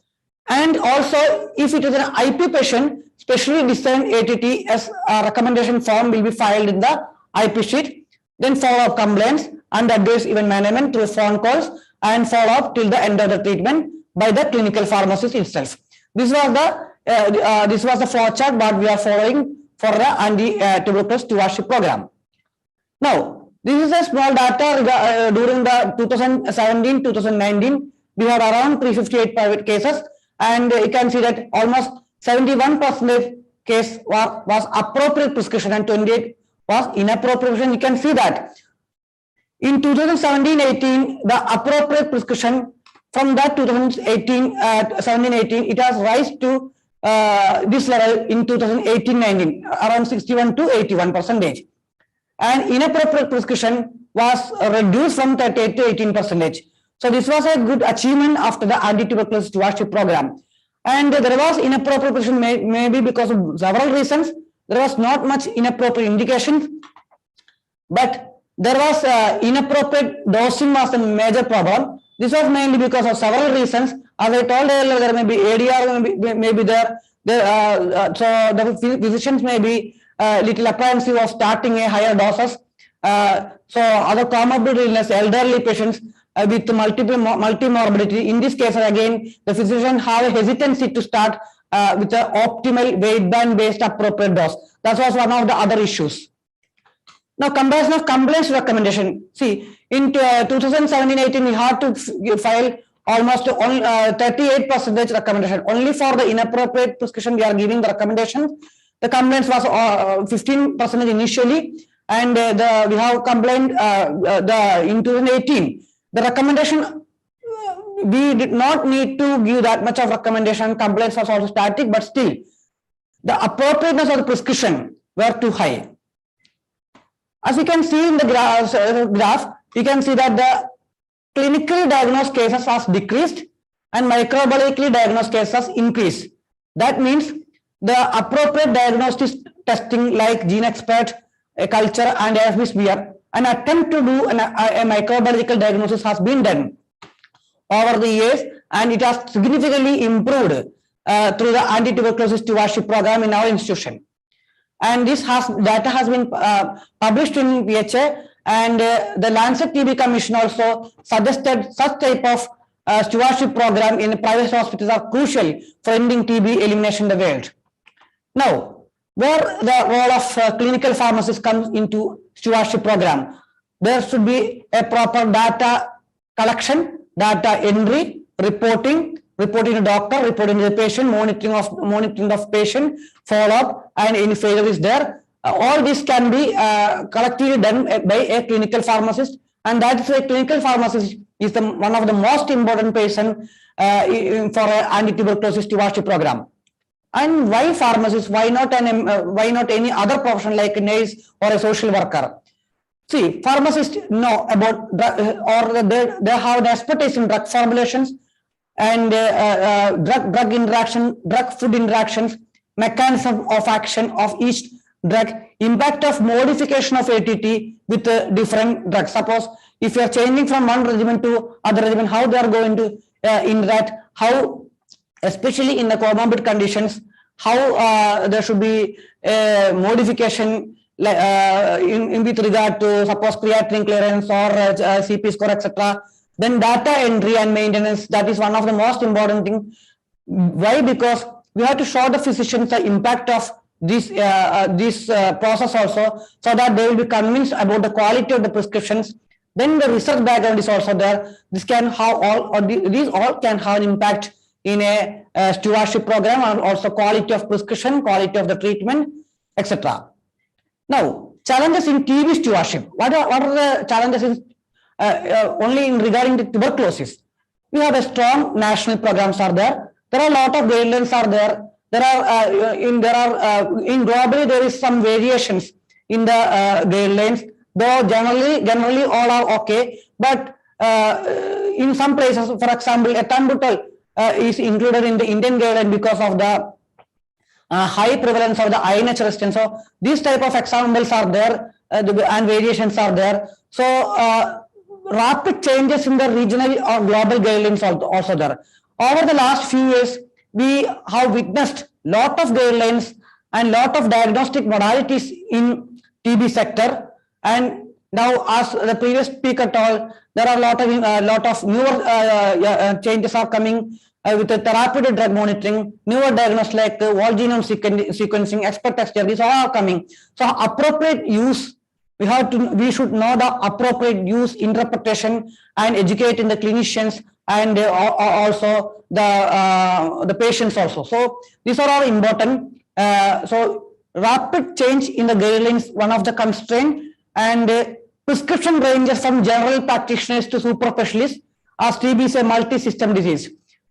And also, if it is an IP patient, specially designed ATT as a recommendation form will be filed in the IP sheet, then follow-up complaints and adverse event management through phone calls and follow-up till the end of the treatment by the clinical pharmacist itself. This was the flow chart what we are following for the anti-tuberculosis stewardship program. Now, this is a small data during the 2017-2019. We had around 358 private cases, and you can see that almost 71% case was appropriate prescription and 28 was inappropriate. You can see that in 2017-18, the appropriate prescription from that 2017-18, it has rise to this level in 2018-19, around 61 to 81%. And inappropriate prescription was reduced from 38 to 18%. So this was a good achievement after the anti-tuberculosis stewardship program. And there was inappropriate prescription maybe because of several reasons. There was not much inappropriate indication, but there was inappropriate dosing was a major problem. This was mainly because of several reasons. As I told earlier, there may be ADR may be there. So the physicians may be little apprehensive of starting a higher doses So other comorbid illness, elderly patients with multimorbidity. In this case, again, the physician have a hesitancy to start with the optimal weight band based appropriate dose. That was one of the other issues. Now, comparison of complaints recommendation. See, in 2017-18, we had to file almost 38% recommendation. Only for the inappropriate prescription, we are giving the recommendation. The complaints was 15% initially, and we have complained in 2018. The recommendation, we did not need to give that much of recommendation. Complaints was also static, but still, the appropriateness of the prescription were too high. As you can see in the graph, you can see that the clinically diagnosed cases has decreased and microbiologically diagnosed cases increased. That means the appropriate diagnostic testing like gene expert, a culture, and AFB smear, an attempt to do a microbiological diagnosis has been done over the years, and it has significantly improved through the anti-tuberculosis stewardship program in our institution. And this data has been published in PHA, and the Lancet TB Commission also suggested such type of stewardship program in private hospitals are crucial for ending TB elimination in the world. Now, where the role of clinical pharmacists comes into stewardship program, there should be a proper data collection, data entry, reporting to doctor, reporting to the patient, monitoring of patient, follow-up, and any failure is there. All this can be collectively done by a clinical pharmacist, and that is a clinical pharmacist is one of the most important person for an anti-tuberculosis stewardship program. And why pharmacists? Why not any other profession like a nurse or a social worker? See, pharmacists know about they have the expertise in drug formulations and drug interaction, drug-food interactions, mechanism of action of each drug, impact of modification of ATT with different drugs. Suppose if you are changing from one regimen to other regimen, how they are going to interact, how, especially in the comorbid conditions, how there should be a modification with regard to suppose creatinine clearance or CP score, etc. Then data entry and maintenance, that is one of the most important things. Why? Because we have to show the physicians the impact of this process also, so that they will be convinced about the quality of the prescriptions. Then the research background is also there. This can have these all can have an impact in a stewardship program, and also quality of prescription, quality of the treatment, etc. Now, challenges in TB stewardship. What are the challenges only in regarding the tuberculosis? We have a strong national programs are there. There are a lot of guidelines are there. In globally there is some variations in the guidelines. Though generally all are okay, but in some places, for example, ethambutol is included in the Indian guideline because of the high prevalence of the INH resistance. So these type of examples are there and variations are there. So rapid changes in the regional or global guidelines also there. Over the last few years, we have witnessed lot of guidelines and lot of diagnostic modalities in TB sector. And now, as the previous speaker told, there are a lot of newer changes are coming with the therapeutic drug monitoring, newer diagnosis like whole genome sequencing, expert texture. These all are coming. So appropriate use, we should know the appropriate use, interpretation, and educating the clinicians and also the patients also. So these are all important. So rapid change in the guidelines, one of the constraints. And prescription ranges from general practitioners to super specialists, as TB is a multi-system disease.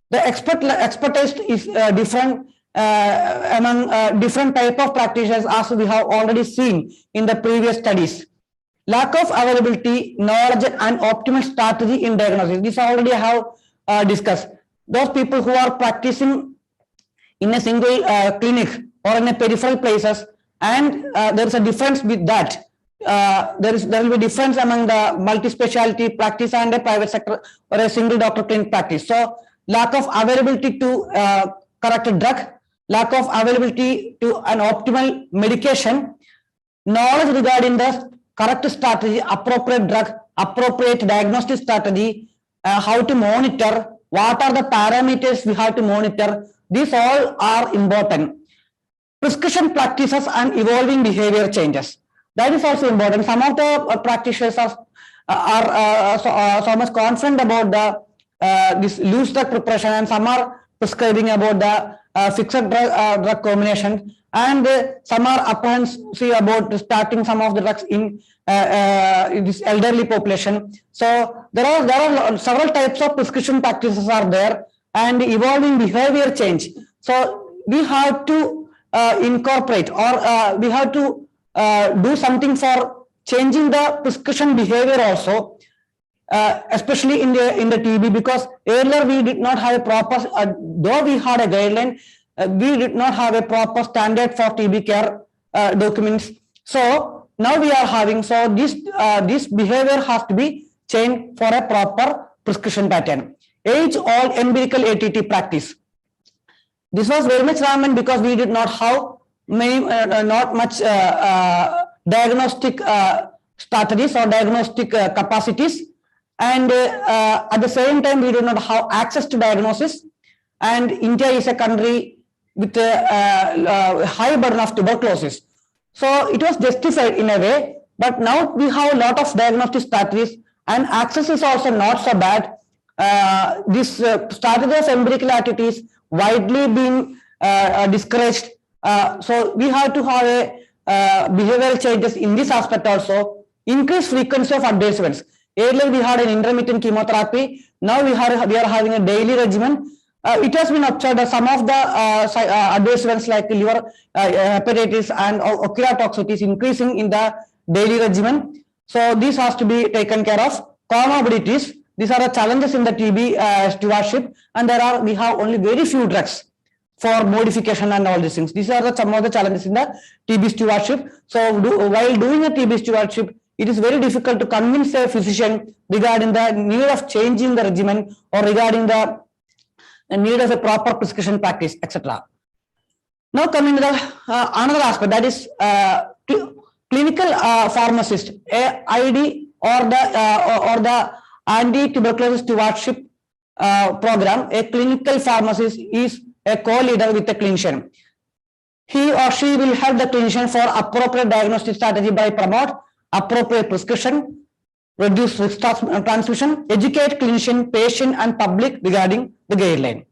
The expertise is different among different type of practitioners, as we have already seen in the previous studies. Lack of availability, knowledge, and optimal strategy in diagnosis. This I already have discussed. Those people who are practicing in a single clinic or in a peripheral places, and there is a difference with that. There will be difference among the multi-specialty practice and a private sector or a single doctor clinic practice. So lack of availability to correct a drug, lack of availability to an optimal medication, knowledge regarding the correct strategy, appropriate drug, appropriate diagnostic strategy, how to monitor, what are the parameters we have to monitor. These all are important. Prescription practices and evolving behavior changes. That is also important. Some of the practitioners are so much confident about the this loose drug preparation, and some are prescribing about the fixed drug combination, and some are apprehensive about starting some of the drugs in this elderly population. So there are several types of prescription practices are there, and evolving behavior change. So we have to incorporate, or we have to do something for changing the prescription behavior also, especially in the TB, because earlier we did not have a proper, though we had a guideline, we did not have a proper standard for TB care documents. So now we are having, so this behavior has to be changed for a proper prescription pattern. Age-old empirical ATT practice. This was very much rampant because we did not have many, not much diagnostic strategies or diagnostic capacities, and at the same time we do not have access to diagnosis, and India is a country with a high burden of tuberculosis. So it was justified in a way, but now we have a lot of diagnostic strategies, and access is also not so bad. This strategy of empirical activities widely being discouraged. So we have to have a behavioral changes in this aspect also. Increased frequency of adverse events. Earlier we had an intermittent chemotherapy. Now we are having a daily regimen. It has been observed that some of the adverse events like liver hepatitis and ocular toxicity is increasing in the daily regimen. So this has to be taken care of. Comorbidities. These are the challenges in the TB stewardship, and we have only very few drugs for modification and all these things. These are some of the challenges in the TB stewardship. So while doing a TB stewardship, it is very difficult to convince a physician regarding the need of changing the regimen or regarding the need of a proper prescription practice, etc. Now coming to the another aspect, that is clinical pharmacist, ID or the anti-tuberculosis stewardship program. A clinical pharmacist is a co-leader with a clinician. He or she will help the clinician for appropriate diagnostic strategy by promote appropriate prescription, reduce risk transmission, educate clinician, patient and public regarding the guideline.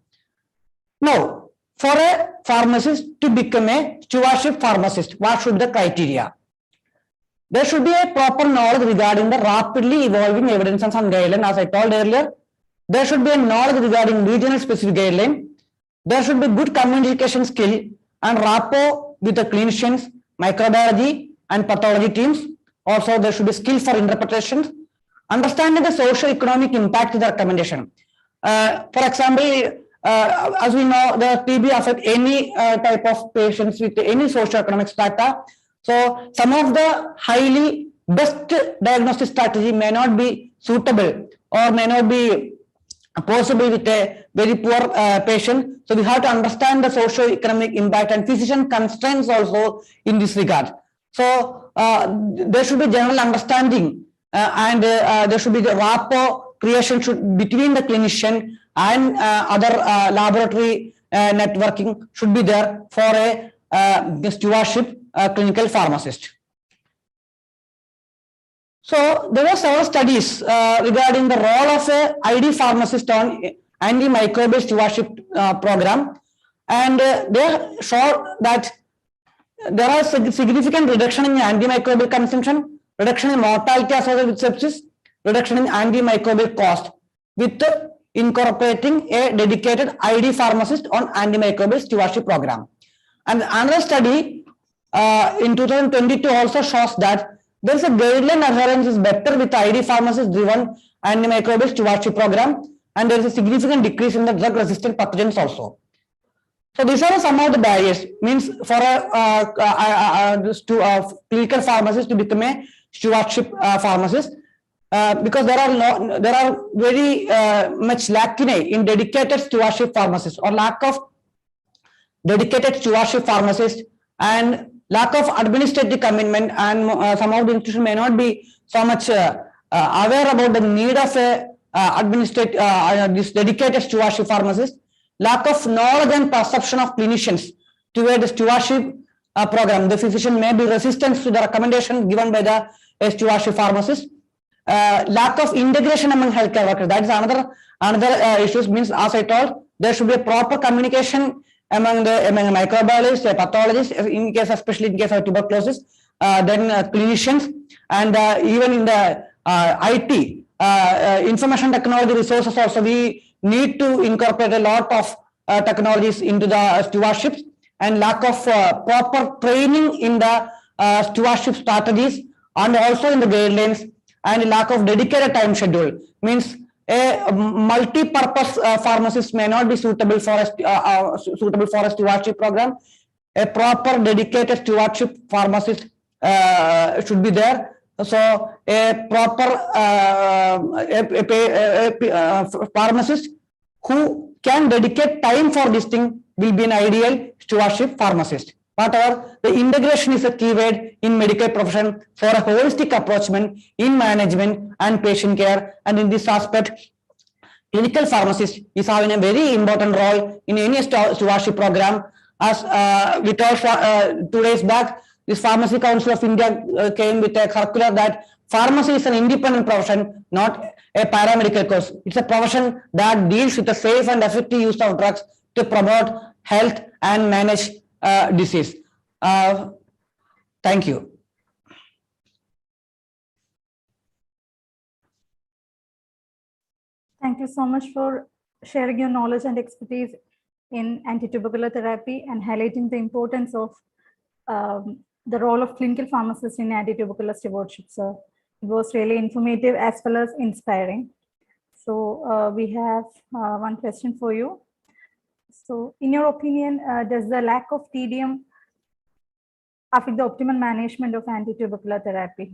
Now, for a pharmacist to become a stewardship pharmacist, what should be the criteria? There should be a proper knowledge regarding the rapidly evolving evidence and guideline, as I told earlier. There should be a knowledge regarding regional specific guideline. There should be good communication skill and rapport with the clinicians, microbiology and pathology teams. Also, there should be skill for interpretation. Understanding the socio-economic impact of the recommendation. For example, as we know, the TB affect any type of patients with any socio-economic strata. So some of the highly best diagnostic strategy may not be suitable or may not be possible with a very poor patient. So we have to understand the socio-economic impact and physician constraints also in this regard. So there should be general understanding and there should be the rapport creation between the clinician and other laboratory networking should be there for a stewardship clinical pharmacist. So there were several studies regarding the role of a ID pharmacist on antimicrobial stewardship program, and they showed that there is a significant reduction in antimicrobial consumption, reduction in mortality associated with sepsis, reduction in antimicrobial cost with incorporating a dedicated ID pharmacist on antimicrobial stewardship program. And another study in 2022 also shows that there is a guideline adherence is better with ID pharmacist driven antimicrobial stewardship program, and there is a significant decrease in the drug resistant pathogens also. So these are some of the barriers, means for a clinical pharmacist to become a stewardship pharmacist, because there are very much lacking in dedicated stewardship pharmacists, or lack of dedicated stewardship pharmacists, and lack of administrative commitment, and some of the institutions may not be so much aware about the need of a this dedicated stewardship pharmacist, lack of knowledge and perception of clinicians toward the stewardship program. The physician may be resistant to the recommendation given by the stewardship pharmacist. Lack of integration among healthcare workers. That is another issues. Means, as I told, there should be a proper communication among microbiologists, pathologists, in case, especially in case of tuberculosis, then clinicians, and even in the IT, information technology resources also, we need to incorporate a lot of technologies into the stewardships, and lack of proper training in the stewardship strategies and also in the guidelines, and lack of dedicated time schedule. Means a multi-purpose pharmacist may not be suitable for a stewardship program. A proper dedicated stewardship pharmacist should be there. So a proper pharmacist who can dedicate time for this thing will be an ideal stewardship pharmacist. Whatever, the integration is a keyword in medical profession for a holistic approachment in management and patient care. And in this aspect, clinical pharmacist is having a very important role in any stewardship program. As we talked 2 days back, this Pharmacy Council of India came with a circular that pharmacy is an independent profession, not a paramedical course. It's a profession that deals with the safe and effective use of drugs to promote health and manage disease. Thank you. Thank you so much for sharing your knowledge and expertise in anti-tubercular therapy and highlighting the importance of the role of clinical pharmacists in anti-tubercular stewardship, sir. It was really informative as well as inspiring. So we have one question for you. So in your opinion, does the lack of TDM affect the optimal management of anti-tubercular therapy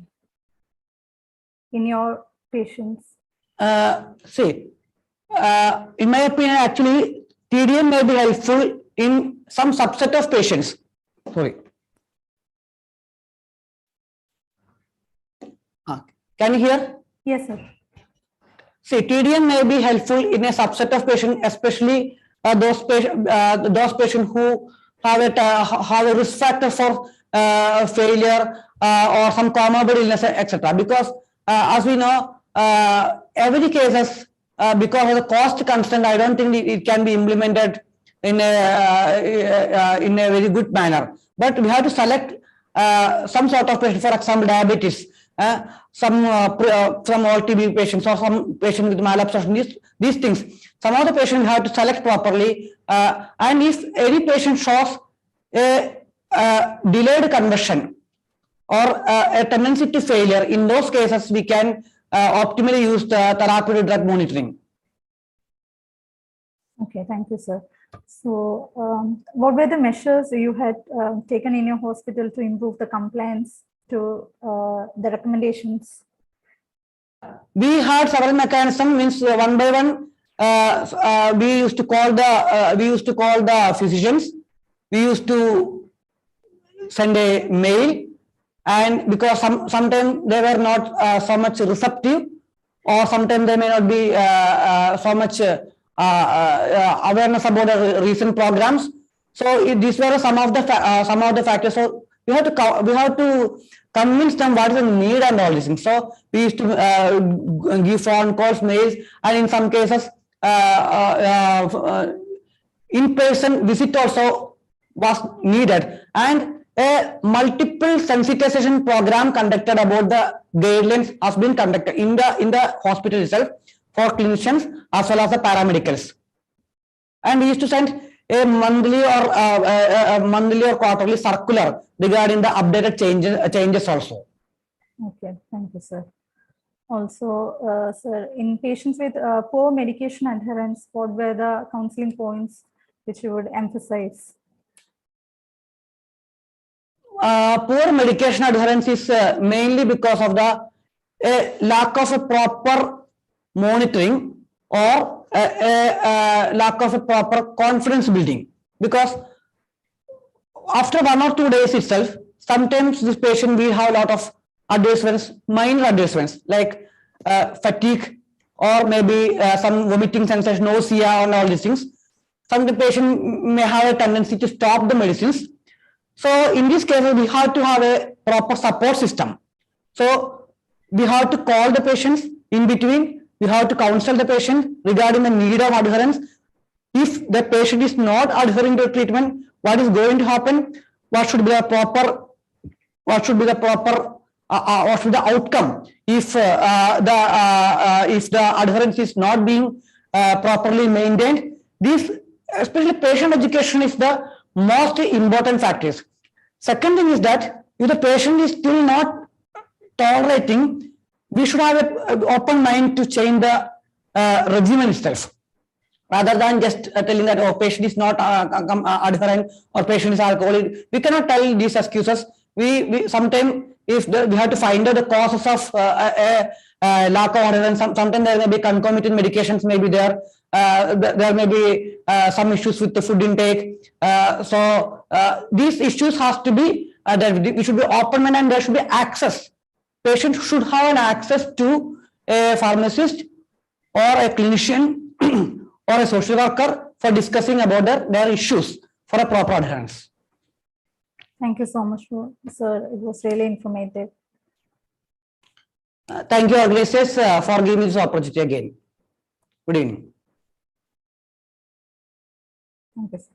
in your patients? See, in my opinion, actually, TDM may be helpful in some subset of patients. Sorry. Can you hear? Yes, sir. See, TDM may be helpful in a subset of patients, especially those patients who have a risk factor for failure or some comorbid illness, etc. Because as we know, every cases because of the cost constraint, I don't think it can be implemented in a very good manner. But we have to select some sort of patient, for example, diabetes, some from all TB patients or some patient with malabsorption. These things, some of the patients have to select properly, and if any patient shows a delayed conversion or a tendency to failure, in those cases we can optimally use the therapeutic drug monitoring. Okay, thank you, sir. So what were the measures you had taken in your hospital to improve the compliance to the recommendations? We had several mechanisms. Means one by one, we used to call the physicians. We used to send a mail, and because sometimes they were not so much receptive, or sometimes they may not be so much awareness about the recent programs. So these were some of the factors. So we have to convince them what is the need and all these things. So we used to give phone calls, mails, and in some cases in-person visit also was needed, and a multiple sensitization program conducted about the guidelines has been conducted in the hospital itself for clinicians as well as the paramedicals. And we used to send a monthly or quarterly circular regarding the updated changes also. Okay, thank you, sir. Also, sir, in patients with poor medication adherence, what were the counseling points which you would emphasize? Poor medication adherence is mainly because of the lack of a proper monitoring or a lack of a proper confidence building. Because after 1 or 2 days itself, sometimes this patient will have a lot of adverse events, minor adverse events like fatigue or maybe some vomiting sensation, nausea, and all these things. Some the patient may have a tendency to stop the medicines. So in this case, we have to have a proper support system. So we have to call the patients in between. We have to counsel the patient regarding the need of adherence. If the patient is not adhering to treatment, what is going to happen? What should be the proper? What should be the proper? What should be the outcome if the adherence is not being properly maintained? This, especially patient education, is the most important factors. Second thing is that if the patient is still not tolerating, we should have an open mind to change the regimen itself, rather than just telling that, oh, patient is not adherent or patient is alcoholic. We cannot tell these excuses. We sometimes, if we have to find out the causes of lack of adherence, sometimes there may be concomitant medications may be there. There may be some issues with the food intake. So these issues has to be, we should be open minded, and there should be access. Patient should have an access to a pharmacist or a clinician or a social worker for discussing about their issues for a proper adherence. Thank you so much, sir. It was really informative. Thank you, organizers, for giving me this opportunity again. Good evening. Thank you, sir.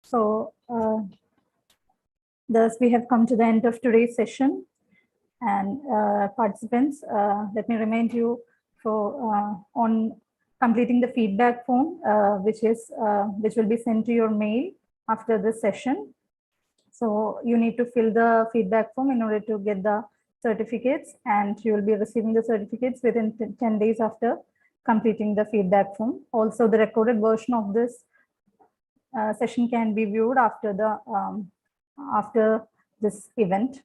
So, thus we have come to the end of today's session. And participants, let me remind you on completing the feedback form, which will be sent to your mail after this session. So you need to fill the feedback form in order to get the certificates, and you will be receiving the certificates within 10 days after completing the feedback form. Also, the recorded version of this session can be viewed after this event.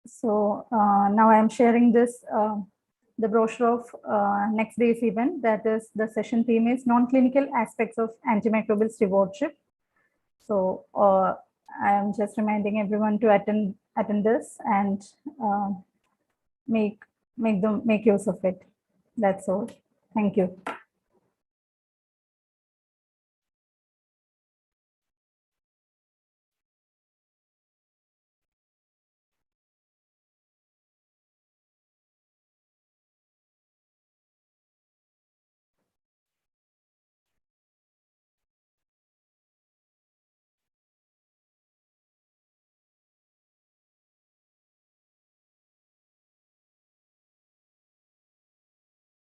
So now I am sharing this, the brochure of next day's event. That is, the session theme is non-clinical aspects of antimicrobial stewardship. So I am just reminding everyone to attend this and make use of it. That's all. Thank you.